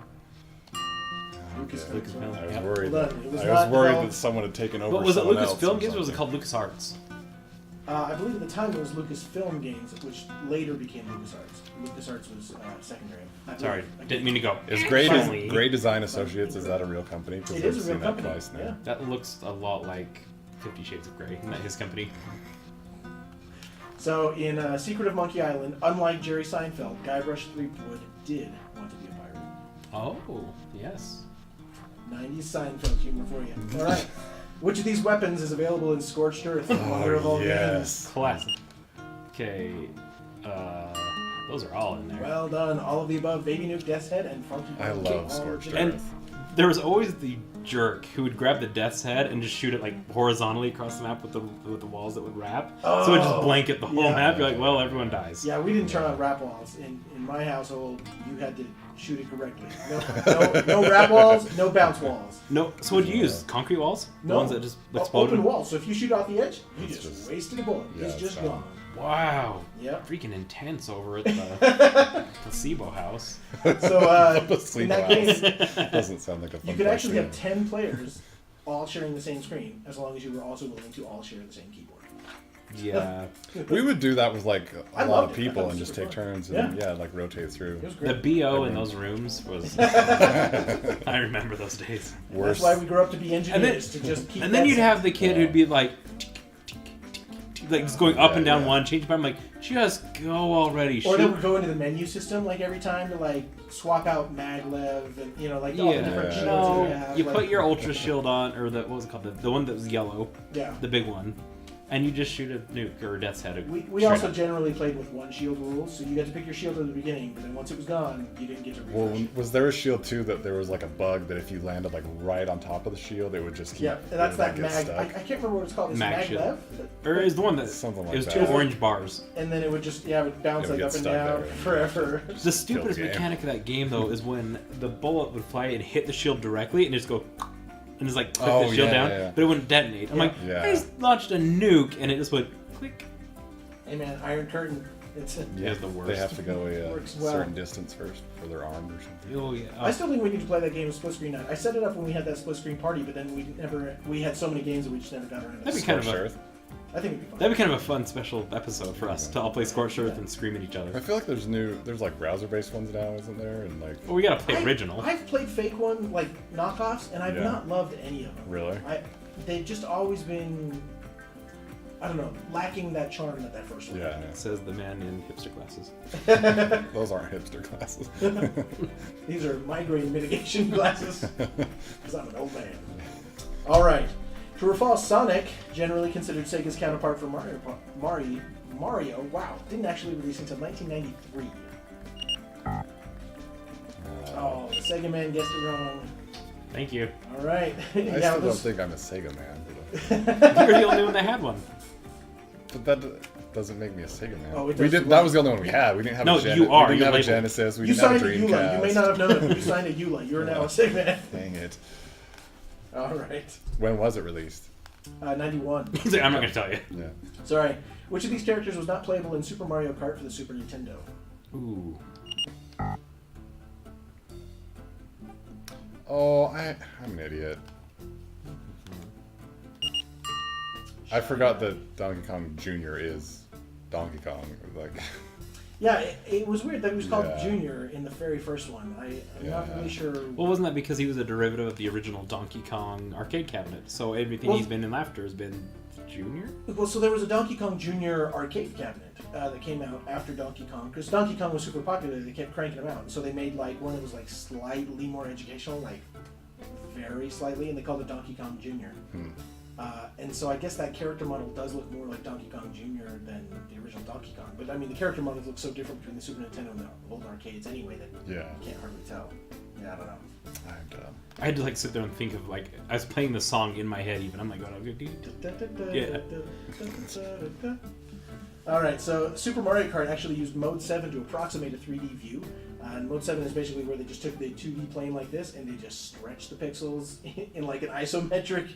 Lucasfilm. Lucasfilm. I was Yep. worried. Hold on, it was I not was worried developed- that someone had taken over. What was it? someone else Lucasfilm or Games, or was it something. called LucasArts? I believe at the time it was Lucasfilm Games, which later became LucasArts. LucasArts was secondary. I Sorry, believe. didn't mean to go. Is Finally. Gray Design Associates? Is that a real company? Because It I've is a seen real that company. twice now. Yeah. That looks a lot like 50 Shades of Grey. Isn't that his company? So in Secret of Monkey Island, unlike Jerry Seinfeld, Guybrush Threepwood did want to be a pirate. Oh, yes. 90s Seinfeld humor for you. All right. Which of these weapons is available in Scorched Earth? Wonder of all games. yes. Classic. Okay. Those are all in there. Well done. All of the above: Baby Nuke, Death's Head, and Funky. I Bone. love All Scorched generic. Earth. There was always the jerk who would grab the Death's Head and just shoot it like horizontally across the map with the walls that would wrap. So it would just blanket the whole yeah. map. You're like, well, everyone dies. Yeah, we didn't turn on wrap walls. In my household, you had to shoot it correctly. No wrap walls, no bounce walls. No. So what do you use? Concrete walls? The No. ones that just explode? Open walls. So if you shoot off the edge, you It's just just- wasted a bullet. yeah, it's it's just gone. gone. Wow. Yep. Freaking intense over at the placebo house. So Placebo in that house. case, Doesn't sound like a fun you could place actually to have go. 10 players all sharing the same screen, as long as you were also willing to all share the same keyboard. Yeah. We would do that with like I a lot loved of it. I thought people it and was just super take fun. turns and like rotate through. It was The great. BO in those rooms was. I remember those days. That's why we grew up to be engineers, to just keep And then that you'd have the kid who'd be like, like just going up and down one, change by. I'm like, just go already. Or they Shoot. would go into the menu system like every time to like swap out maglev and like all the different shields No, you have. you like, put your ultra shield on, or what was it called? The one that was yellow, yeah. the big one, and you just shoot a nuke or a death's head. We also generally played with one shield rules, so you got to pick your shield at the beginning, but then once it was gone, you didn't get to refresh. Well, was there a shield too that there was like a bug that if you landed like right on top of the shield, it would just keep. Yeah, and that's that get mag. stuck? I can't remember what it's called. It's Mag maglev, Or is the one that Something like it was that. two orange bars. and then it would just it would bounce It would like get up and stuck down there. forever. The stupidest game. mechanic of that game though is when the bullet would fly and hit the shield directly and just go. And just like click the shield down, but it wouldn't detonate. I'm like, Yeah. I just launched a nuke and it just went click. Hey man, Iron Curtain. It's Yeah, the worst. They have to go a Works well. certain distance first for their arm or something. Oh yeah. I still think we need to play that game of split screen night. I set it up when we had that split screen party, but then we had so many games that we just never got around to That'd it. be kind of Scorched a- Earth. I think it'd be fun. That'd be kind of a fun special episode for us to all play Scorched Earth and scream at each I other. feel like there's like browser-based ones now, isn't there? And like, Well, we gotta play original. I've played fake one, like knockoffs, and I've Yeah. not loved any of them. really? They've just always been, I don't know, lacking that charm that first one. Yeah, Says the man in hipster glasses. those aren't hipster classes. These are migraine mitigation glasses, because I'm an old man. All right. True or false, Sonic, generally considered Sega's counterpart for Mario, wow, didn't actually release until 1993. Oh, the Sega man guessed it wrong. Thank you. All right. I still don't think I'm a Sega man. You're the only one that had one. But that doesn't make me a Sega man. Oh, it we does did. as That well. was the only one we had. We didn't have. No, a you are, We didn't you're have a labeled. Genesis. We You didn't have signed a a EULA. Dreamcast. You may not have known it, but you signed a EULA. You're now a Sega man. Dang it. All right. When was it released? 91. He's like, I'm not gonna tell you. Yeah. Sorry. Which of these characters was not playable in Super Mario Kart for the Super Nintendo? Ooh. Oh, I'm an idiot. I forgot that Donkey Kong Jr. is Donkey Kong. Like, Yeah, it was weird that he was called Yeah. Junior in the very first one. I'm not Yeah. really sure. Well, wasn't that because he was a derivative of the original Donkey Kong arcade cabinet? So everything Well- he's been in after has been Junior? Well, so there was a Donkey Kong Jr. arcade cabinet that came out after Donkey Kong, because Donkey Kong was super popular. They kept cranking them out, so they made like one that was like slightly more educational, like very slightly, and they called it Donkey Kong Jr. And so I guess that character model does look more like Donkey Kong Jr. than the original Donkey Kong. But I mean, the character models look so different between the Super Nintendo and the old arcades anyway that yeah. you can't hardly tell. Yeah, I don't know. I'm dumb. I had to like sit there and think of like I was playing the song in my head even. I'm like, Yeah. All right, so Super Mario Kart actually used Mode 7 to approximate a 3D view. And Mode 7 is basically where they just took the 2D plane like this and they just stretched the pixels in like an isometric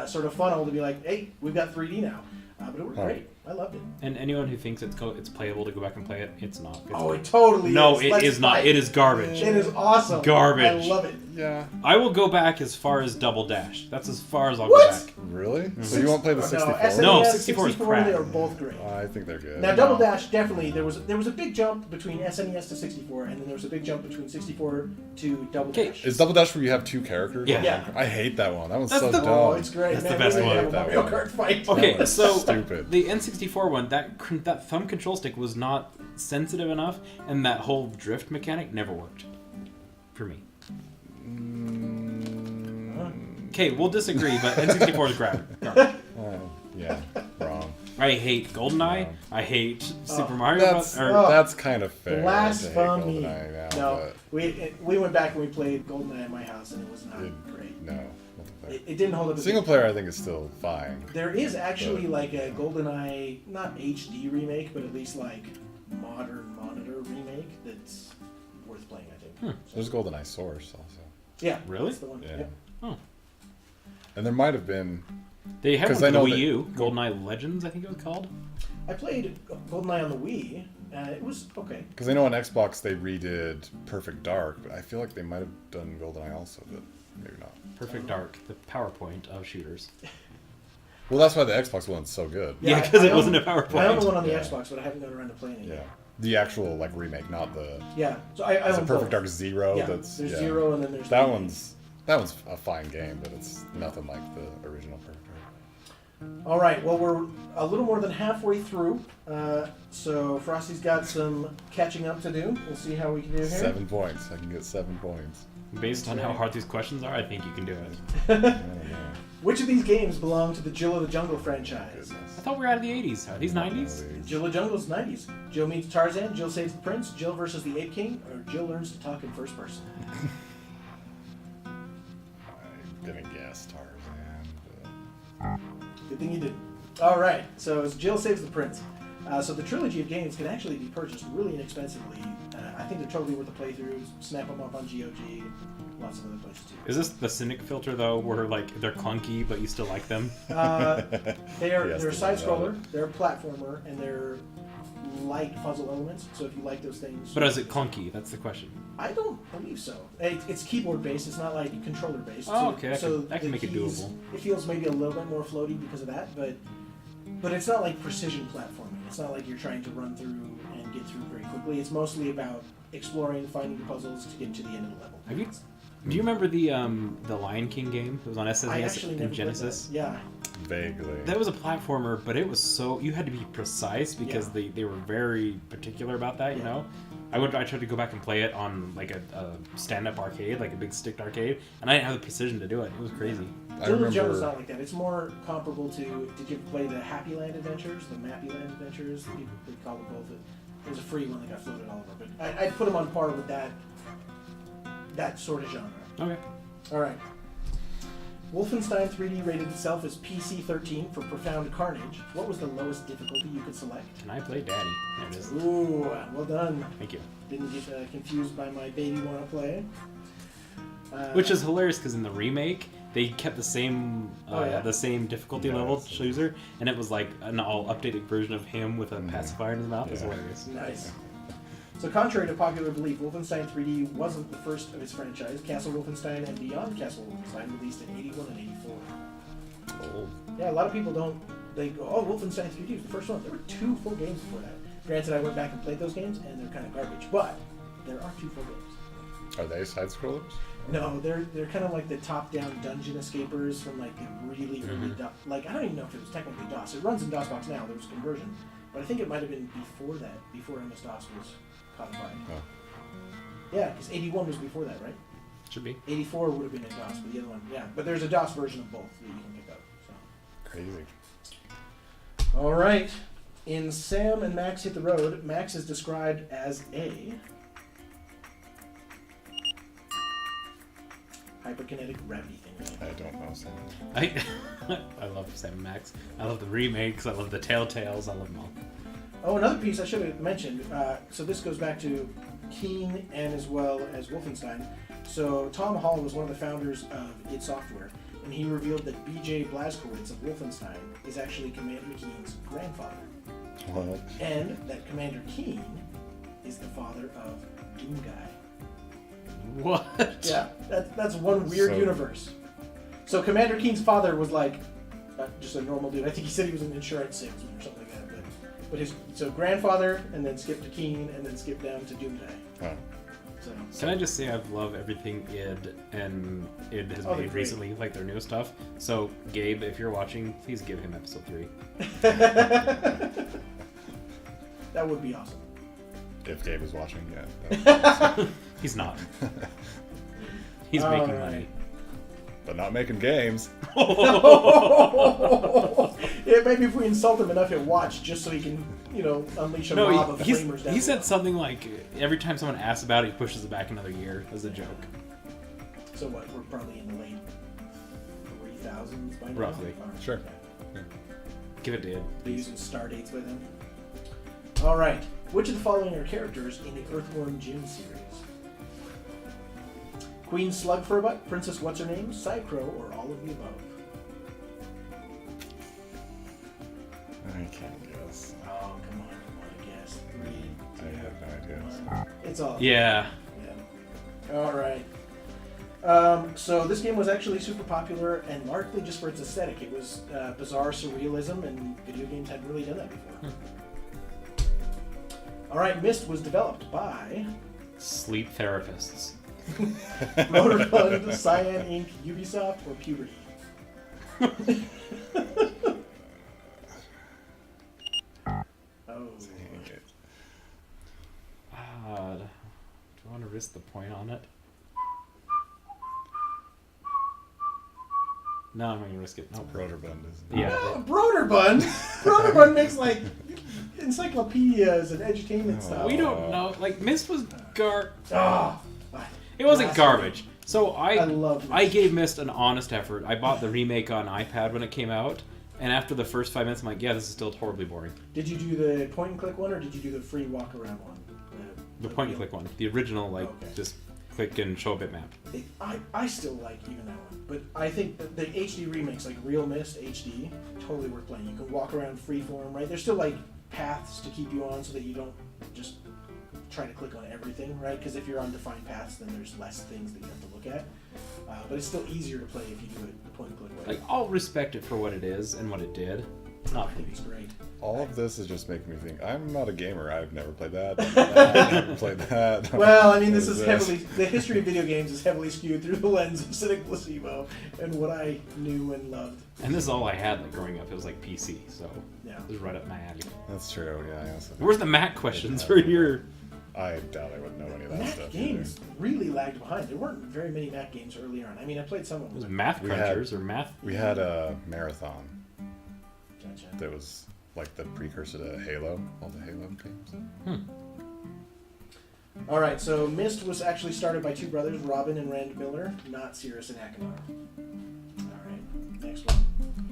sort of funnel to be like, hey, we've got 3D now. But it worked great. I loved it. And anyone who thinks it's playable to go back and play it, it's not. It's Oh, it totally no, is. it Let's is not. fight. It is garbage. It is awesome. Garbage. I love it. Yeah. I will go back as far as Double Dash. That's as far as I'll What? go back. Really? So you won't play the 64? SNES, No, 64 is 64, crap. they are both great. I think they're good. Now, Double Dash, definitely, there was a big jump between SNES to 64, and then there was a big jump between 64 to Double Okay. Dash. Is Double Dash where you have two characters? Yeah. Yeah. I hate that one. That one's That's so the- dumb. Oh, it's great. That's man. the best We one. have a That Mario one. Kart fight. Okay, That's so stupid. the N64 one, that thumb control stick was not sensitive enough, and that whole drift mechanic never worked for me. Okay, we'll disagree, but N64 is garbage. Yeah, wrong. I hate GoldenEye. No. I hate Super Mario That's, Bros. Or, that's kind of fair. Blasphemy. To hate GoldenEye now, No, we went back and we played GoldenEye at my house, and it was not It- great. but no. It didn't hold up. as Single good. player, I think, is still fine. There is actually like a GoldenEye, not HD remake, but at least like modern monitor remake that's worth playing. I think. There's GoldenEye Source also. Yeah, Really? That's the one. Yeah. Yep. oh, And there might have been... they had one 'Cause for I the know Wii that- U. GoldenEye Legends, I think it was called. I played GoldenEye on the Wii. It was okay. Because I know on Xbox they redid Perfect Dark, but I feel like they might have done GoldenEye also, but maybe not. Perfect Dark, the PowerPoint of shooters. Well, that's why the Xbox one's so good. Yeah, because I it wasn't a own- PowerPoint. I own the one on the Yeah. Xbox, but I haven't gotten around to playing it Yeah. yet. The actual like remake, not the. Yeah, so I It's a own Perfect both. Dark Zero. Yeah, That's there's yeah. Zero, and then there's That the- one's a fine game, but it's nothing like the original Perfect Dark. All right, well, we're a little more than halfway through, so Frosty's got some catching up to do. We'll see how we can do here. 7 points. I can get 7 points. Based on how Right. hard these questions are, I think you can do it. I don't know. Which of these games belong to the Jill of the Jungle franchise? Goodness. I thought we were out of the 80s. Are these 90s? Jill of the Jungle's 90s. Jill meets Tarzan, Jill saves the prince, Jill versus the Ape King, or Jill learns to talk in first person. I'm gonna guess Tarzan. Good thing you did. All right, so it's Jill saves the prince. So the trilogy of games can actually be purchased really inexpensively. I think they're totally worth a playthrough. Snap them up on GOG. Lots of other places too. Is this the cynic filter though, where like they're clunky but you still like them? They're Yes, a they side do scroller, they're a platformer, and they're light puzzle elements. So if you like those things, But is it clunky? That's the question. I don't believe so. It's keyboard based. It's not like controller based. Oh, okay, I So can the make it keys- doable. It feels maybe a little bit more floaty because of that, but it's not like precision platforming. It's not like you're trying to run through and get through very quickly. It's mostly about exploring, finding the puzzles to get to the end of the level. Have you? Do you remember the Lion King game? It was on I SNES actually never and played Genesis. that. Yeah. Vaguely. That was a platformer, but it was so you had to be precise because Yeah. they were very particular about that. You Yeah. know, I tried to go back and play it on like a stand-up arcade, like a big stick arcade, and I didn't have the precision to do it. It was crazy. I Jill of the Jungle's remember. not like that. It's more comparable to did you ever play the Happy Land Adventures, the Mappy Land Adventures? People they call it both. There's a free one that got floated all over, but I'd put them on par with that sort of genre. Okay. All right. Wolfenstein 3D rated itself as PC-13 for profound carnage. What was the lowest difficulty you could select? Can I play Daddy? There it is. Ooh, well done. Thank you. Didn't get confused by my baby wanna play. Which is hilarious because in the remake they kept the same Oh, yeah? the same difficulty Yeah, level it's- chooser, and it was like an all updated version of him with a pacifier in his mouth. It was Yeah. hilarious. Nice. So contrary to popular belief, Wolfenstein 3D wasn't the first of its franchise. Castle Wolfenstein and Beyond Castle Wolfenstein released in 81 and 84. Old. Yeah, a lot of people don't. They go, oh, Wolfenstein 3D was the first one. There were 2 full games before that. Granted, I went back and played those games, and they're kind of garbage. But there are 2 full games. Are they side scrollers? No, they're kind of like the top-down dungeon escapers from like the really early like I don't even know if it was technically DOS. It runs in DOSBox now. There was conversion, but I think it might have been before that, before MS-DOS was codified. Oh. Yeah, because 81 was before that, right? Should be. 84 would have been a DOS, but the other one, yeah. But there's a DOS version of both that you can pick up. So. Crazy. All right. In Sam and Max Hit the Road, Max is described as a hyperkinetic gravity thing. I don't know. Sam. I love Sam and Max. I love the remakes. I love the Telltales. I love them all. Oh, another piece I should have mentioned. So this goes back to Keen and as well as Wolfenstein. So Tom Hall was one of the founders of id Software, and he revealed that B.J. Blazkowicz of Wolfenstein is actually Commander Keen's grandfather, What? and that Commander Keen is the father of Doom Guy. What? Yeah, that's one weird So- universe. So Commander Keen's father was like just a normal dude. I think he said he was an insurance salesman or something like that. But his grandfather, and then skip to Keen, and then skip down to Doomguy. Oh. So Can I just say I love everything id and id has Oh, they're made great. recently, like their newest stuff. So Gabe, if you're watching, please give him episode 3. that would be awesome. If Gabe was watching, yeah. He's not. He's All making right. money. But not making games. Yeah, maybe if we insult him enough, he'll watch just so he can, unleash a mob of flamers down he the said road. something like every time someone asks about it, he pushes it back another year as a joke. So what? We're probably in the late 3000s by now. Roughly. Sure. Give it to Id. They're using star dates by then. All right. Which of the following are characters in the Earthworm Jim series? Queen Slugfurbutt, Princess What's-Her-Name, Psycrow, or all of the above? I can't guess. Oh, come on. You want to guess? 3, I have no idea. 1. It's all. Yeah. Yeah. All right. So this game was actually super popular and largely just for its aesthetic. It was bizarre surrealism, and video games hadn't really done that before. All right, Myst was developed by Sleep therapists. Motor Fund, Cyan Inc., Ubisoft, or Puberty. Oh. Do I want to risk the point on it? No, I'm not gonna risk it. No. Broderbund is. Yeah. Broderbund? Broderbund makes like encyclopedias and edutainment stuff. We don't know. Like Myst was Oh, It wasn't Last garbage. So I love I Myst. gave Myst an honest effort. I bought the remake on iPad when it came out, and after the first 5 minutes, I'm like, yeah, this is still horribly boring. Did you do the point and click one, or did you do the free walk around one? The point and click one, the original, like Okay. just click and show a bitmap. I still like even that one, but I think that the HD remakes, like Real Myst HD, totally worth playing. You can walk around freeform, right? There's still like paths to keep you on so that you don't just try to click on everything, right? Because if you're on defined paths, then there's less things that you have to look at. But it's still easier to play if you do it the point and click way. Like, I'll respect it for what it is and what it did. Not I think it's great. All of this is just making me think. I'm not a gamer. I've never played that. I've never played that. Well, I mean, What this is heavily the history of video games is heavily skewed through the lens of Cynic Placebo and what I knew and loved. And this is all I had like growing up. It was like PC, so Yeah. it was right up my alley. That's true. Yeah. I also Where's the Mac questions for your? I doubt I would know any of that Mac stuff. games really lagged behind. There weren't very many Mac games earlier on. I mean, I played some of It was them. Math We had- Crunchers or Math. We had a marathon Gotcha. that was like the precursor to Halo. All the Halo games. All right, so Myst was actually started by two brothers, Robin and Rand Miller, not Cirrus and Achenar. All right, next one.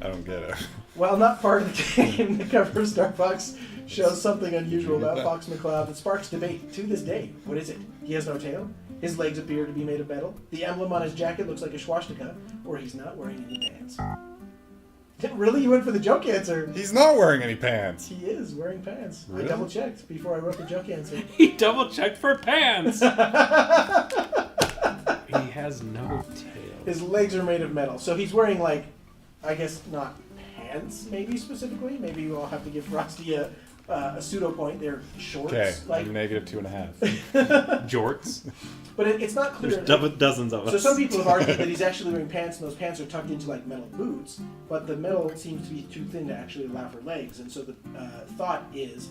I don't get it. While not part of the game, the cover of Star Fox shows something unusual about Fox McCloud that sparks debate to this day. What is it? He has no tail. His legs appear to be made of metal. The emblem on his jacket looks like a swastika, or he's not wearing any pants. Really? You went for the joke answer? He's not wearing any pants. He is wearing pants. Really? I double checked before I wrote the joke answer. He double checked for pants. He has no tail. His legs are made of metal, so he's wearing like, I guess not pants, maybe specifically. Maybe we'll have to give Frosty a pseudo point. They're shorts, Okay, like, I'm negative 2.5. Jorts. but it's not clear. There's dozens of us. So some people have argued that he's actually wearing pants, and those pants are tucked into like metal boots, but the metal seems to be too thin to actually allow for legs. And so the thought is,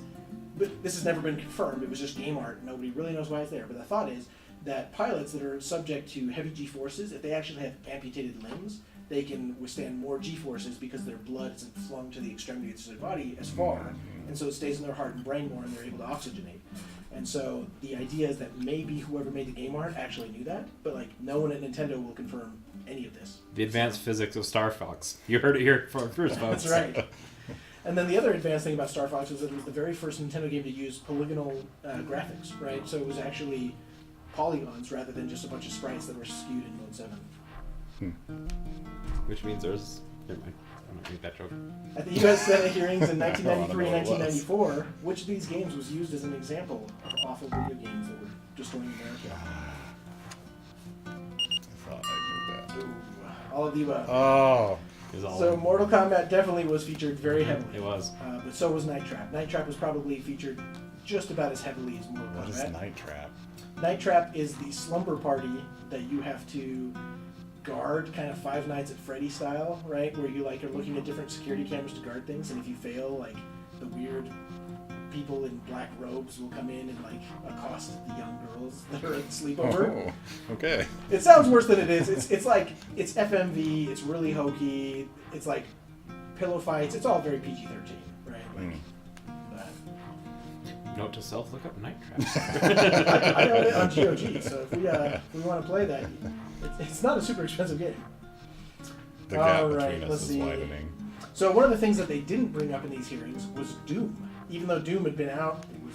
but this has never been confirmed. It was just game art. Nobody really knows why it's there. But the thought is that pilots that are subject to heavy G-forces, if they actually have amputated limbs, they can withstand more G-forces because their blood isn't flung to the extremities of their body as far, and so it stays in their heart and brain more, and they're able to oxygenate. And so the idea is that maybe whoever made the game art actually knew that, but like no one at Nintendo will confirm any of this. The advanced physics of Star Fox. You heard it here first, folks. That's right. And then the other advanced thing about Star Fox is that it was the very first Nintendo game to use polygonal graphics, right? So it was actually polygons rather than just a bunch of sprites that were skewed in Mode 7. Which means there's. Never mind. I'm not make that joke. At the U.S. Senate hearings in 1993 and I don't know what it 1994, which of these games was used as an example of awful video games that were destroying America? I thought I knew that. Ooh, all of the above. Oh. Is all. So Mortal Kombat definitely was featured very heavily. It was. But so was Night Trap. Night Trap was probably featured just about as heavily as Mortal What is Kombat. Night Trap? Night Trap is the slumber party that you have to guard, kind of Five Nights at Freddy style, right? Where you like are looking at different security cameras to guard things, and if you fail, like the weird people in black robes will come in and like accost the young girls that are at the sleepover. Oh, okay. It sounds worse than it is. It's like it's FMV. It's really hokey. It's like pillow fights. It's all very PG-13, right? Like, but Note to self: look up Night Trap. I own it on GOG, so if we want to play that, it's not a super expensive game. The gap All right, between us let's is see. widening. So one of the things that they didn't bring up in these hearings was Doom. Even though Doom had been out, it was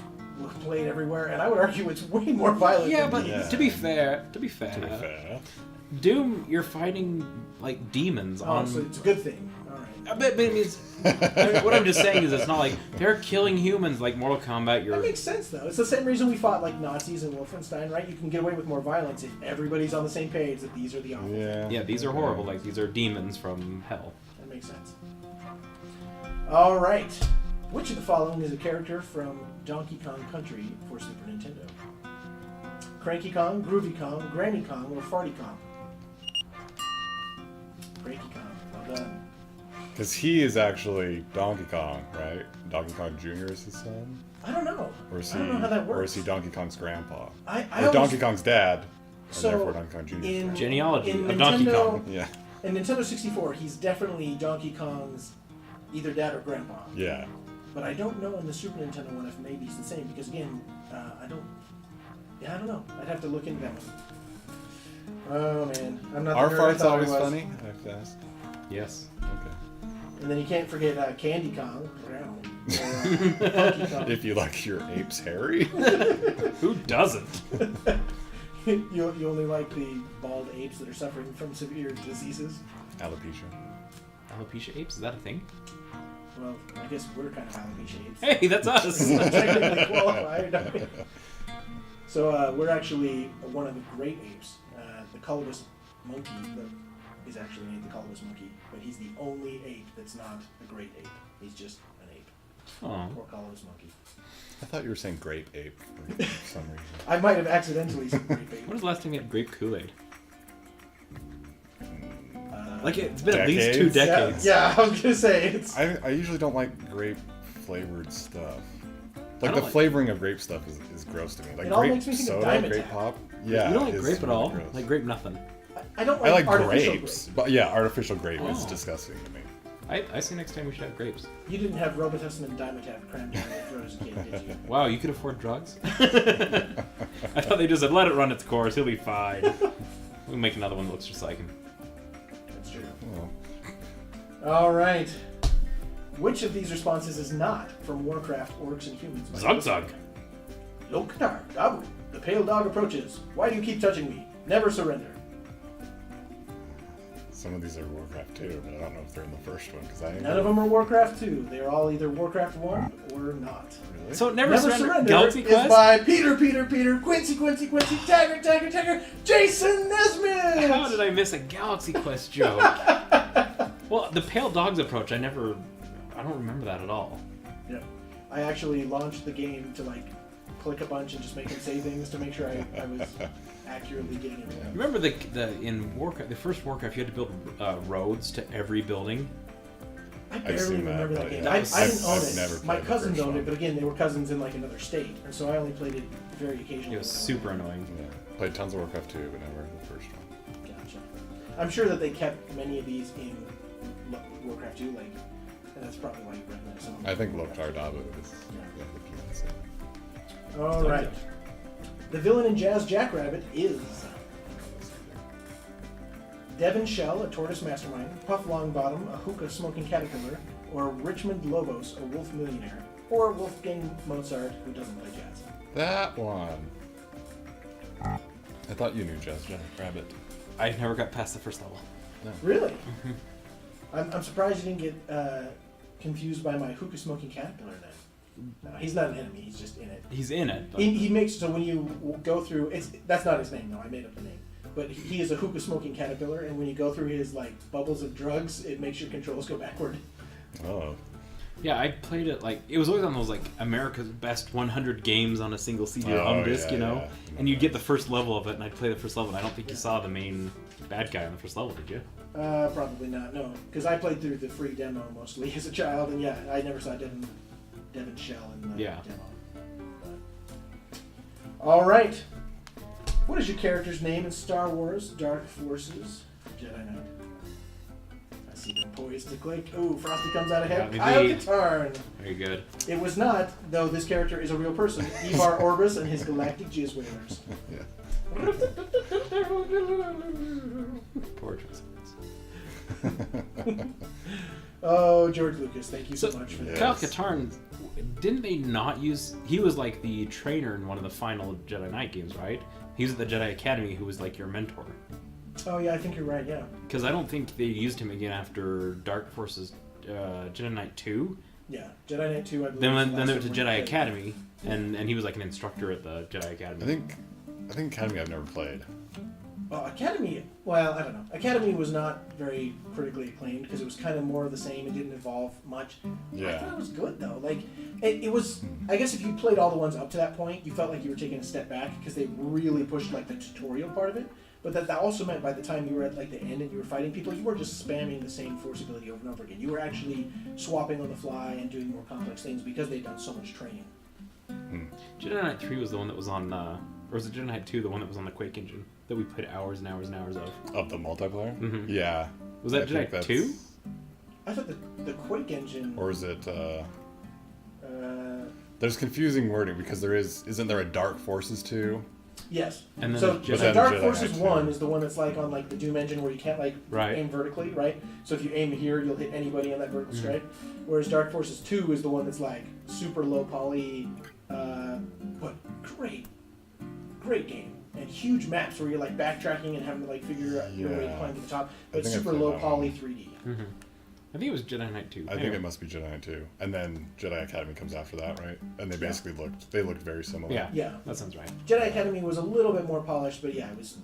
played everywhere, and I would argue it's way more violent. Yeah, than but these. Yeah. to be fair, To be fair. Doom, you're fighting like demons on. So it's a good thing. All right. But it's, what I'm just saying is, it's not like they're killing humans like Mortal Kombat. That makes sense, though. It's the same reason we fought like Nazis in Wolfenstein, right? You can get away with more violence if everybody's on the same page that these are the awful. Yeah. These are horrible. Like these are demons from hell. That makes sense. All right. Which of the following is a character from Donkey Kong Country for Super Nintendo? Cranky Kong, Groovy Kong, Granny Kong, or Farty Kong? Cranky Kong. Well done. Because he is actually Donkey Kong, right? Donkey Kong Jr. is his son? I don't know. Or is I don't know how that works. Or is he Donkey Kong's grandpa? I Or always- Donkey Kong's dad, and So, therefore Donkey Kong Jr. 's in- grandpa. Genealogy In of Donkey Nintendo- Kong. Yeah. In Nintendo 64, he's definitely Donkey Kong's either dad or grandpa. Yeah. But I don't know in the Super Nintendo one if maybe it's the same, because again, I don't know. I'd have to look into that one. Oh man, I'm not. Our the nerd I fart's thought I always was. funny, I have to ask. Yes. Okay. And then you can't forget Candy Kong. Or Funky Kong. If you like your apes hairy. Who doesn't? you only like the bald apes that are suffering from severe diseases. Alopecia. Alopecia apes? Is that a thing? Well, I guess we're kind of alopecia apes. Hey, that's us. Not technically qualified. are we? So we're actually one of the great apes. The colobus monkey is actually named the colobus monkey, but he's the only ape that's not a great ape. He's just an ape. Oh. Or colobus monkey. I thought you were saying grape ape for some reason. I might have accidentally said grape ape. When was the last time you had grape Kool-Aid? Like, it's been at least 2 Decades? decades. Yeah, I was gonna say it's. I usually don't like grape flavored stuff. Like don't the like- flavoring of grape stuff is gross to me. Like It all grape makes me think of soda, Diamond grape Tap. pop. Yeah. You don't like is grape at really all? gross. Like grape nothing. I don't I like like artificial grapes, grape. but yeah, artificial grape is Oh. disgusting to me. I see next time we should have grapes. You didn't have Robitussin and Dimetapp crammed down your throat as a kid, did you? Wow, you could afford drugs? I thought they just said, let it run its course, he'll be fine. We'll make another one that looks just like him. That's true. Oh. All right. Which of these responses is not from Warcraft, Orcs, and Humans? Zug Zug. Loktar, Dabu, the pale dog approaches. Why do you keep touching me? Never surrender. Some of these are Warcraft 2, but I don't know if they're in the first one because I None of them are Warcraft 2. They are all either Warcraft 1 or not. Really? So Never, Never Surrender, Galaxy is Quest? by Peter, Quincy, Tagger, Jason Nesmith! How did I miss a Galaxy Quest joke? Well, the Pale Dogs approach, I don't remember that at all. Yeah. I actually launched the game to like click a bunch and just make him say things to make sure I was accurately getting it. Yeah. Remember in Warcraft, the first Warcraft, you had to build roads to every building? I I've barely seen that, remember that but game. yeah. I I've didn't own never it. played My the cousins first owned it, one. but again, they were cousins in like another state, and so I only played it very occasionally. It was super annoying. Yeah. Played tons of Warcraft 2, but never the first one. Gotcha. I'm sure that they kept many of these in Warcraft 2, like, and that's probably why you recommend some. I think Loktar Dabu is. Yeah. Yeah, I think you can say that. All Zug right. Zug. The villain in Jazz Jackrabbit is Devon Shell, a tortoise mastermind, Puff Longbottom, a hookah smoking caterpillar, or Richmond Lobos, a wolf millionaire, or Wolfgang Mozart, who doesn't play jazz. That one. I thought you knew Jazz Rabbit. I never got past the first level. No. Really? I'm surprised you didn't get confused by my hookah smoking caterpillar then. No, he's not an enemy, he's just in it. He's in it. But He makes, so when you go through, that's not his name though, I made up the name. But he is a hookah smoking caterpillar, and when you go through his like bubbles of drugs, it makes your controls go backward. Oh. yeah, I played it it was always on those America's Best 100 games on a single CD or Oh, disc, yeah, you know? yeah. And you'd get the first level of it, and I'd play the first level, and I don't think you saw the main bad guy on the first level, did you? Probably not, no. Because I played through the free demo mostly as a child, and yeah, I never saw Devon Shell in the Yeah. demo. But. Alright. What is your character's name in Star Wars Dark Forces Jedi Knight? I see them poised to click. Ooh, Frosty comes out ahead. Got me Kyle beat. Katarn. Very good. It was not, though this character is a real person, Ivar Orbis and his galactic jizz whalers. Yeah. Poor choice of words. Oh, George Lucas, thank you so much for that. Kyle Katarn, didn't they not use... He was like the trainer in one of the final Jedi Knight games, right? He was at the Jedi Academy, who was like your mentor. Oh, yeah, I think you're right, yeah. Because I don't think they used him again after Dark Forces Jedi Knight 2. Yeah, Jedi Knight 2, I believe. Then they went to Jedi Academy, and he was like an instructor at the Jedi Academy. I think Academy I've never played. Academy, well, I don't know. Academy was not very critically acclaimed because it was kind of more of the same. It didn't evolve much. Yeah. I thought it was good, though. Like, it was, I guess if you played all the ones up to that point, you felt like you were taking a step back because they really pushed, like, the tutorial part of it. But that also meant by the time you were at, like, the end and you were fighting people, you weren't just spamming the same force ability over and over again. You were actually swapping on the fly and doing more complex things because they'd done so much training. Jedi Knight 3 was the one that was on... or was it Jedi Knight 2, the one that was on the Quake engine? That we played hours and hours and hours of. Of the multiplayer? Mhm. Yeah. Was that Jedi Knight 2? I thought the Quake engine... Or is it... There's confusing wording because isn't there a Dark Forces 2? Yes. And then So there's Jedi- Dark Jedi Forces Knight 1 2. is the one that's like on like the Doom engine where you can't like Right. aim vertically, right? So if you aim here, you'll hit anybody on that vertical Mm-hmm. stripe. Whereas Dark Forces 2 is the one that's like super low poly, but great game. And huge maps where you're like backtracking and having to like figure out your way to Yeah. climb to the top. I But think I super played low that poly one. 3D. Mm-hmm. I think it was Jedi Knight 2. I think it must be Jedi Knight 2. And then Jedi Academy comes after that, right? And they basically looked very similar. Yeah. Yeah. That sounds right. Jedi Academy was a little bit more polished, but yeah, it was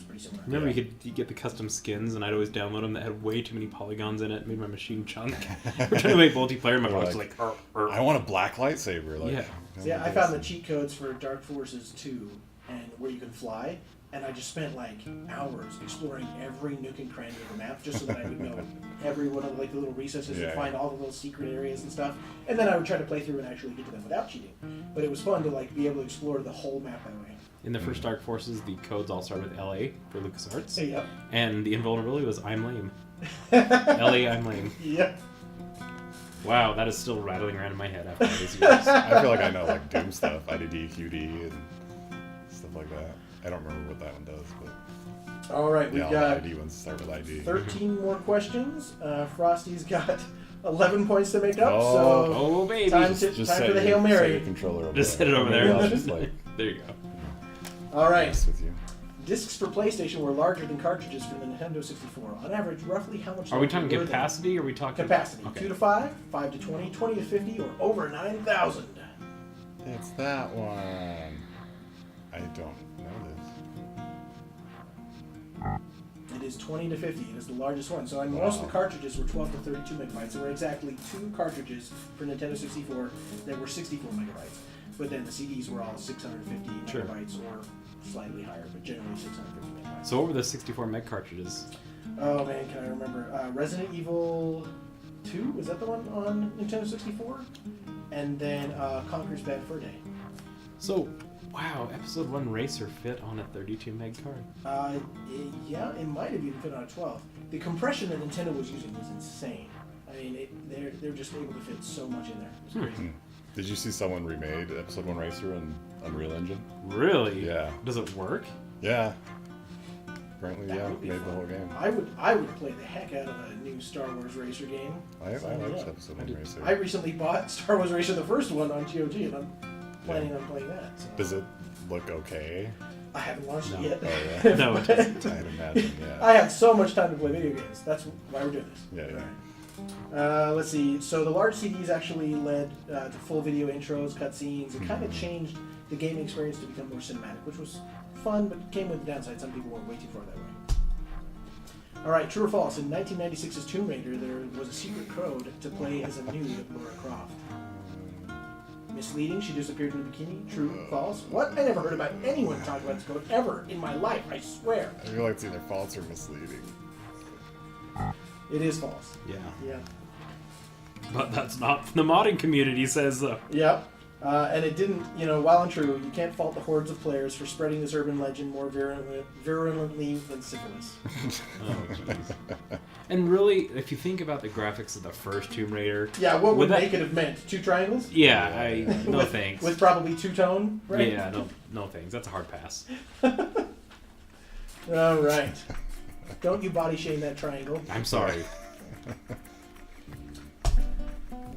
pretty similar. Remember, Yeah. you get the custom skins, and I'd always download them that had way too many polygons in it, made my machine chunk. We're trying to make multiplayer, and my They're boss was like, I want a black lightsaber. Like, Yeah. See, I found the cheat codes for Dark Forces 2 and where you can fly, and I just spent like hours exploring every nook and cranny of the map just so that I would know every one of like the little recesses and Yeah. find all the little secret areas and stuff. And then I would try to play through and actually get to them without cheating. But it was fun to like be able to explore the whole map that way. In the first Dark Forces, the codes all start with LA for LucasArts. Hey, yep. And the invulnerability was I'm lame. LA, I'm lame. Yep. Wow, that is still rattling around in my head after all these years. I feel like I know like Doom stuff, IDD, QD, and stuff like that. I don't remember what that one does, but All right, we've yeah, all got the ID ones start with ID. 13 more questions. Frosty's got 11 points to make up, Oh, baby. Time Just, to- time for the Hail Set Mary. your controller over Just there. hit it over Maybe there. I'll just like there you go. so... All right. mess with you. Discs for PlayStation were larger than cartridges for the Nintendo 64. On average, roughly how much Are we larger talking were they? capacity, or are we talking... Capacity. Okay. 2 to 5, 5 to 20, 20 to 50, or over 9,000. It's that one. I don't know this. It is 20 to 50. It is the largest one. So most of the cartridges were 12 to 32 megabytes. There were exactly 2 cartridges for Nintendo 64 that were 64 megabytes. But then the CDs were all 650 Sure. megabytes or slightly higher, but generally 650 megabytes. So what were the 64 meg cartridges? Oh man, can I remember? Resident Evil 2, was that the one on Nintendo 64? And then Conker's Bad Fur Day. So, wow, Episode 1 Racer fit on a 32 meg card. Yeah, it might have even fit on a 12. The compression that Nintendo was using was insane. I mean, they're just able to fit so much in there. It's crazy. Did you see someone remade Episode 1 Racer in Unreal Engine? Really? Yeah. Does it work? Yeah. Apparently, That yeah, would be made the fun. whole game. I would play the heck out of a new Star Wars Racer game. I liked Yeah. Episode 1 Racer. I recently bought Star Wars Racer, the first one, on GOG, and I'm planning on playing that. So. Does it look okay? I haven't launched No. it yet. Oh, yeah. No, it But doesn't. I'd imagine, yeah. I have so much time to play video games. That's why we're doing this. Yeah, yeah. Let's see. So the large CDs actually led to full video intros, cutscenes. It kind of changed the gaming experience to become more cinematic, which was fun, but came with the downside. Some people went way too far that way. All right, true or false? In 1996's Tomb Raider, there was a secret code to play as a nude Lara Croft. Misleading. She disappeared in a bikini. True, false. What? I never heard about anyone talk about this code ever in my life. I swear. I feel like it's either false or misleading. It is false. Yeah. Yeah. But that's not the modding community says, though. Yep. And it didn't, while untrue, you can't fault the hordes of players for spreading this urban legend more virulently than syphilis. Oh, jeez. And really, if you think about the graphics of the first Tomb Raider... Yeah, what would that- make it have meant? 2 triangles? Yeah, no with, thanks. With probably 2-tone, right? Yeah, no thanks. That's a hard pass. All right. Don't you body shame that triangle. I'm sorry.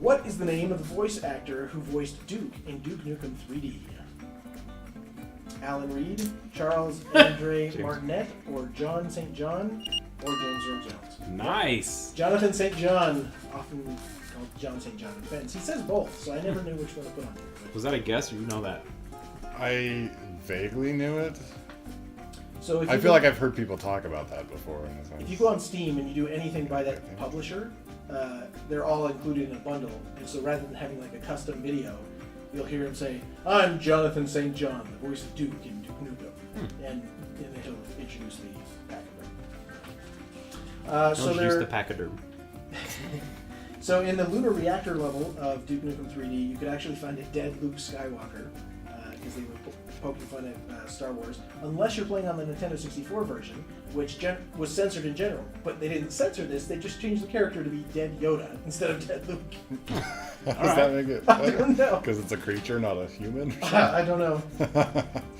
What is the name of the voice actor who voiced Duke in Duke Nukem 3D? Alan Reed, Charles Andre Martinet, or John St. John, or James Earl Jones? Nice. Jonathan St. John, often called John St. John in defense. He says both, so I never knew which one to put on here. Was that a guess, or you know that? I vaguely knew it. So if I you feel go- like I've heard people talk about that before. If you go on Steam and you do anything by that publisher, they're all included in a bundle. And so rather than having like a custom video, you'll hear him say, "I'm Jonathan St. John, the voice of Duke in Duke Nukem," and then he'll introduce the pachyderm. Don't use the pachyderm. So in the lunar reactor level of Duke Nukem 3D, you could actually find a dead Luke Skywalker, because they were poking fun at Star Wars, unless you're playing on the Nintendo 64 version, which was censored in general. But they didn't censor this, they just changed the character to be dead Yoda instead of dead Luke. How does that make it I better? don't know. Because it's a creature, not a human? I don't know.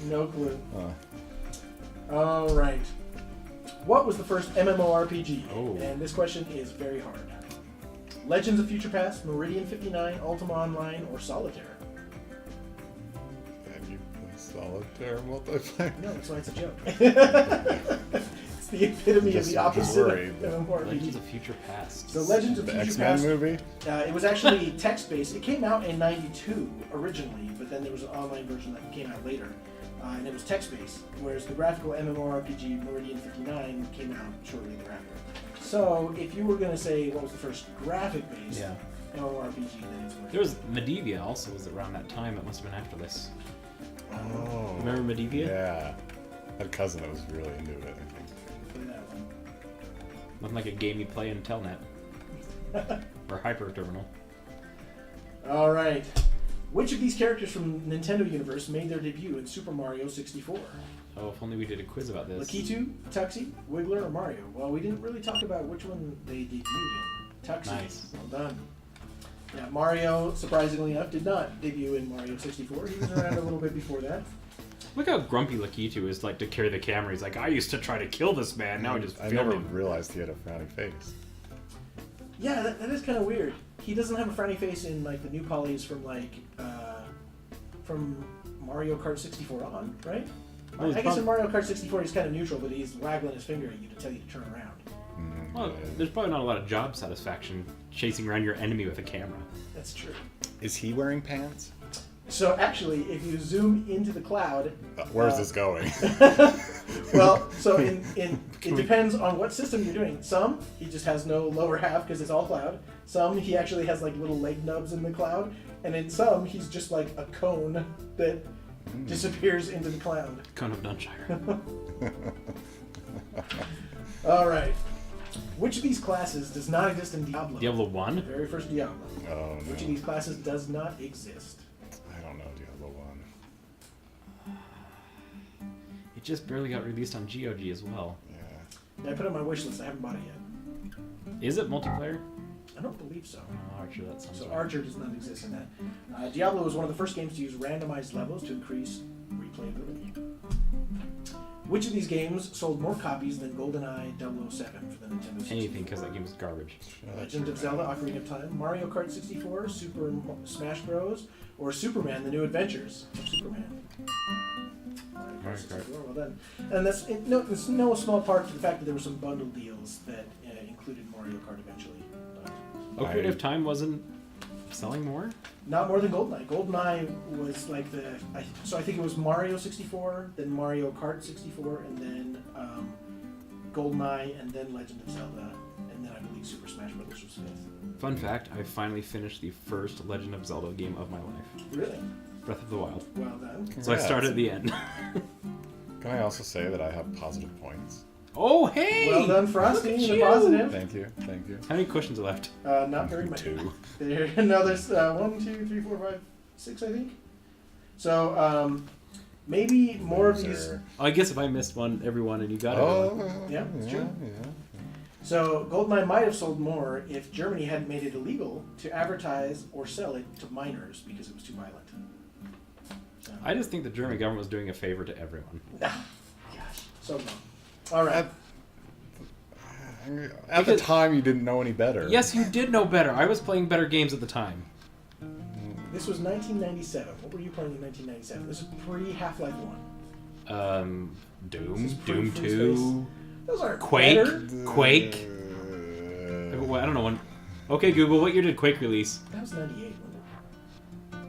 No clue. All right. What was the first MMORPG? Oh. And this question is very hard. Legends of Future Past, Meridian 59, Ultima Online, or Solitaire? And you play solitaire multiplayer? No, that's why it's a joke. It's the epitome of Just the opposite worried. of Legends MMORPG. of Future Past. So Legends of The Future X-Men Past, movie? it was actually text-based. It came out in '92 originally, but then there was an online version that came out later, and it was text-based. Whereas the graphical MMORPG Meridian 59 came out shortly thereafter. So if you were going to say what was the first graphic-based Yeah. MMORPG, then it's There was Medivia also was around that time. It must have been after this. Oh. Remember Medivia? Yeah. I had a cousin that was really into it, I think. Play that one. Nothing like a game you play in Telnet. Or Hyper Terminal. All right. Which of these characters from Nintendo Universe made their debut in Super Mario 64? Oh, if only we did a quiz about this. Lakitu, Tuxie, Wiggler, or Mario? Well, we didn't really talk about which one they debuted in. Tuxie. Nice. Well done. Yeah, Mario, surprisingly enough, did not debut in Mario 64. He was around a little bit before that. Look how grumpy Lakitu is like to carry the camera. He's like, I used to try to kill this man, now I just I film never him. realized he had a frowny face. Yeah, that is kind of weird. He doesn't have a frowny face in like the new polys from Mario Kart 64 on, right? Well, he's I guess in prob- Mario Kart 64 he's kind of neutral, but he's waggling his finger at you to tell you to turn around. Well, Yeah. there's probably not a lot of job satisfaction chasing around your enemy with a camera. That's true. Is he wearing pants? So actually, if you zoom into the cloud, Where's this going? well, so it depends on what system you're doing. Some he just has no lower half because it's all cloud. Some he actually has like little leg nubs in the cloud, and in some he's just like a cone that disappears into the cloud. Cone of Dunshire. All right. Which of these classes does not exist in Diablo? Diablo The 1? very first Diablo. Oh, no. Which of these classes does not exist? I don't know Diablo 1. It just barely got released on GOG as well. Yeah. Yeah, I put it on my wish list. I haven't bought it yet. Is it multiplayer? I don't believe so. Oh, Archer, that sounds So right. Archer does not exist in that. Diablo was one of the first games to use randomized levels to increase replayability. Which of these games sold more copies than GoldenEye 007 for the Nintendo 64? Anything, because that game was garbage. Legend of Zelda: Ocarina of Time, Mario Kart 64, Super Smash Bros, or Superman: The New Adventures of Superman. Mario Kart 64, well done. And that's it's no small part to the fact that there were some bundle deals that included Mario Kart eventually. But Ocarina of Time wasn't selling more? not more than GoldenEye. GoldenEye was like so I think it was Mario 64, then Mario Kart 64, and then GoldenEye, and then Legend of Zelda, and then I believe Super Smash Bros. Was fifth. Fun fact, I finally finished the first Legend of Zelda game of my life. Really? Breath of the Wild. Well done. So I Congrats. started at the end. Can I also say that I have positive points? Oh, hey! Well done, Frosty. Look at The you. positive. Thank you. Thank you. How many questions are left? Not very many. 2. There's 1, 2, 3, 4, 5, 6, I think. So maybe more of these. Loser. Oh, I guess if I missed everyone and you got everyone. Oh, Yeah, it's true. Yeah. So GoldenEye might have sold more if Germany hadn't made it illegal to advertise or sell it to minors because it was too violent. So, I just think the German government was doing a favor to everyone. gosh, so wrong. All right. At the time, you didn't know any better. Yes, you did know better. I was playing better games at the time. This was 1997. What were you playing in 1997? This is pre-Half-Life 1. Doom, This is Doom pre-Free 2, Space. Those aren't Quake, better. Quake. Well, I don't know when. Okay, Google, what year did Quake release? That was 98, wasn't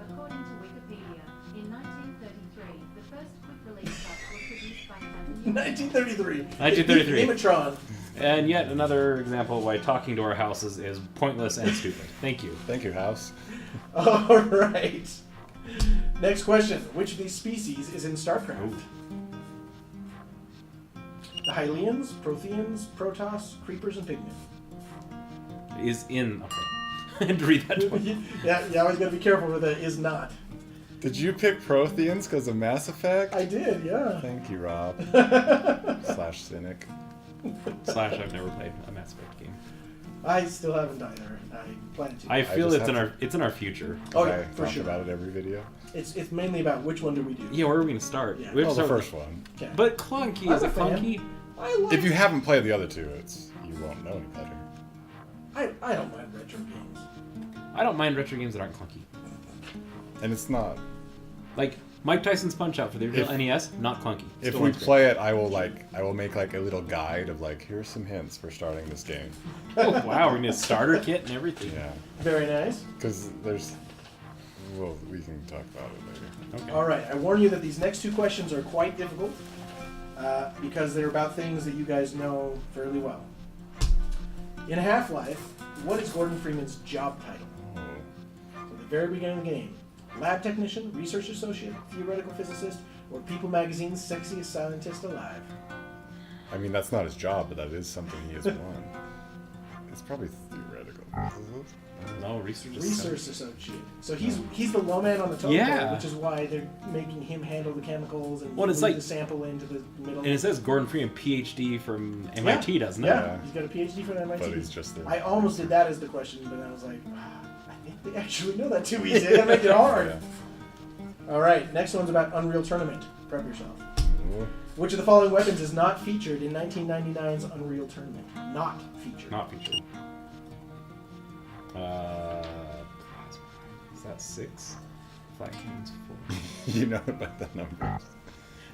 According to Wikipedia, in 1933, the first quick release bus was produced by it? 1933. 1933. Nimah Tron. And yet another example of why talking to our houses is pointless and stupid. Thank you. Thank you, House. All right. Next question. Which of these species is in StarCraft? Ooh. The Hylians, Protheans, Protoss, Creepers, and Pigmen. Is in. Okay. I had to read that twice. Yeah, you always gotta be careful with the is not. Did you pick Protheans because of Mass Effect? I did, yeah. Thank you, Rob. Slash cynic. Slash, I've never played a Mass Effect game. I still haven't either. I plan to. I feel just it's have it's in our future. Oh, I yeah, for talk sure. about it every video. It's mainly about which one do we do. Yeah, where are we gonna start? Yeah. We have Oh, to the start first one. Okay. But clunky, I'm is a it fan. clunky? I like. If you haven't played the other two, you won't know any better. I don't mind retro games. I don't mind retro games that aren't clunky. And it's not. Like Mike Tyson's Punch Out for the original NES, not clunky. If Still we runs great. play it, I will make like a little guide of like, here's some hints for starting this game. Oh wow, we're gonna starter kit and everything. Yeah, Very nice. because well, we can talk about it later. Okay. All right. I warn you that these next two questions are quite difficult because they're about things that you guys know fairly well. In Half-Life, what is Gordon Freeman's job title? Oh. At the very beginning of the game. Lab technician, research associate, theoretical physicist, or People Magazine's sexiest scientist alive? I mean, that's not his job, but that is something he has won. It's probably theoretical. No, research. Research associate. So he's the low man on the totem Yeah. pole, which is why they're making him handle the chemicals and Well, it's move like- the sample into the middle. And it says Gordon Freeman, PhD from MIT, doesn't it? Yeah, he's got a PhD from MIT. But he's just there. I almost did that as the question, but I was like, I think they actually know that too easy. They gotta make it hard. Yeah. All right, next one's about Unreal Tournament. Prep yourself. Ooh. Which of the following weapons is not featured in 1999's Unreal Tournament? Not featured. Not featured. Is that 6? Flat cannons 4. You know it by the numbers.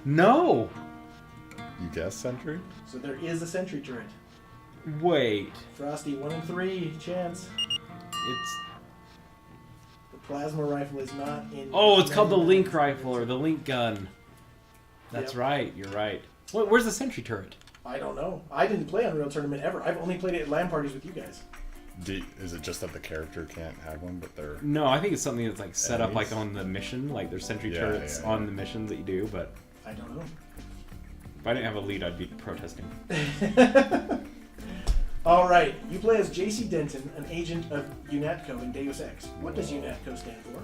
No! You guess Sentry? So there is a sentry turret. Wait. Frosty, 1 in 3 chance. It's. The plasma rifle is not in. Oh, it's called the 1999's Link rifle or the Link gun. That's Yep. right, you're right. Where's the sentry turret? I don't know. I didn't play Unreal Tournament ever. I've only played it at LAN parties with you guys. Is it just that the character can't have one, but they're... No, I think it's something that's like set up Enemies? like on the mission. Like there's sentry Yeah, turrets yeah, yeah. on the missions that you do, but I don't know. if I didn't have a lead, I'd be protesting. All right, you play as JC Denton, an agent of UNATCO in Deus Ex. What does UNATCO stand for?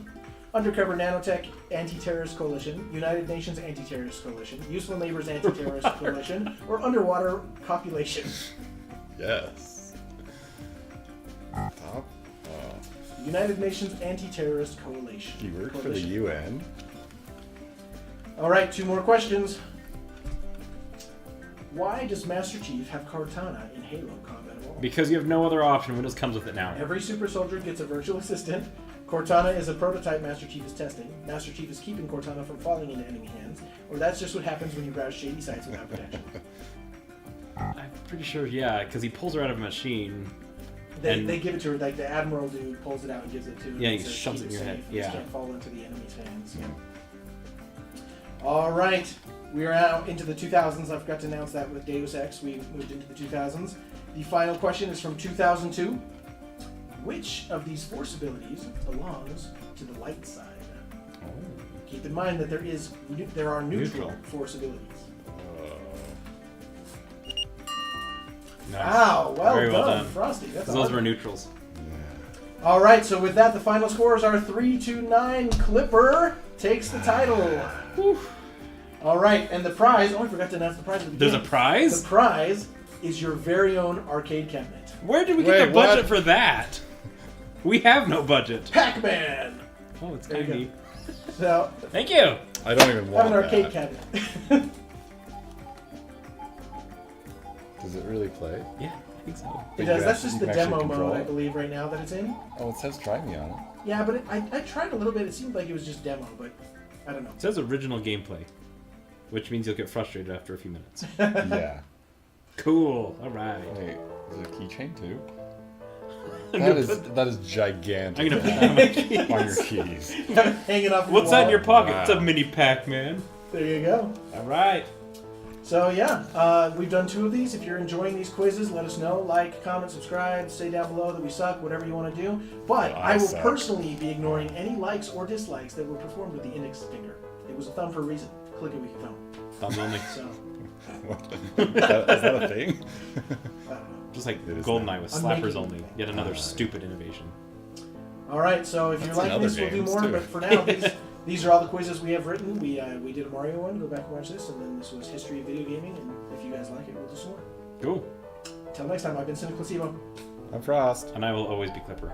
Undercover Nanotech Anti-Terrorist Coalition, United Nations Anti-Terrorist Coalition, Useful Neighbors Anti-Terrorist Coalition, or Underwater Copulation? Yes. Top? United Nations Anti-Terrorist Coalition. You work for the Coalition. UN? All right, 2 more questions. Why does Master Chief have Cortana in Halo Combat Evolved? Because you have no other option. Windows comes with it now. Every super soldier gets a virtual assistant. Cortana is a prototype Master Chief is testing. Master Chief is keeping Cortana from falling into enemy hands. Or that's just what happens when you browse shady sites without protection. I'm pretty sure, yeah, because he pulls her out of a machine. They give it to her, like the Admiral dude pulls it out and gives it to her. Yeah, and he says, shoves "Keep it in your safe. head." This Yeah. can't fall into the enemy's hands. All right, we are now into the 2000s. I forgot to announce that with Deus Ex. We moved into the 2000s. The final question is from 2002. Which of these force abilities belongs to the light side? Keep in mind that there are neutral Neutral. force abilities. Nice. Wow, Very well done, done. Frosty. That's 'Cause those awesome. were neutrals. All right, so with that, the final scores are 3-9. Clipper takes the title. Whew. All right, and the prize. Oh, I forgot to announce the prize. At the There's a beginning. prize? The prize is your very own arcade cabinet. Where did we get Wait, the budget what? for that? We have no budget. Pac-Man. Oh, it's There you kind of So Thank you. I don't even have want an arcade that. cabinet. Does it really play? Yeah, I think so. It You does. can That's actually- just you the can actually demo control mode, I it? believe, right now that it's in. Oh, it says try me on it. Yeah, but I tried a little bit. It seemed like it was just demo, but I don't know. It says original gameplay, which means you'll get frustrated after a few minutes. Yeah. Cool. All right. Wait, is it a keychain too? I'm That gonna is put- that is gigantic. I'm gonna put that on my keys. on your keys. Hanging off. What's that in your pocket? Wow. It's a mini Pac-Man. There you go. All right. So yeah, we've done 2 of these. If you're enjoying these quizzes, let us know. Like, comment, subscribe, say down below that we suck, whatever you want to do. But I I will suck. personally be ignoring any likes or dislikes that were performed with the index finger. It was a thumb for a reason. Click it with your thumb. Thumbs only. So, What? Is that a thing? I don't know. Just like It is GoldenEye now. with I'm slappers making- only. Yet another Ah, yeah. stupid innovation. All right, so if you're That's liking another this, we'll do games, more. too. But for now, these are all the quizzes we have written. We did a Mario one. Go back and watch this. And then this was History of Video Gaming. And if you guys like it, we'll do some more. Cool. Until next time, I've been Cynical Placebo. I'm Frost. And I will always be Clipper.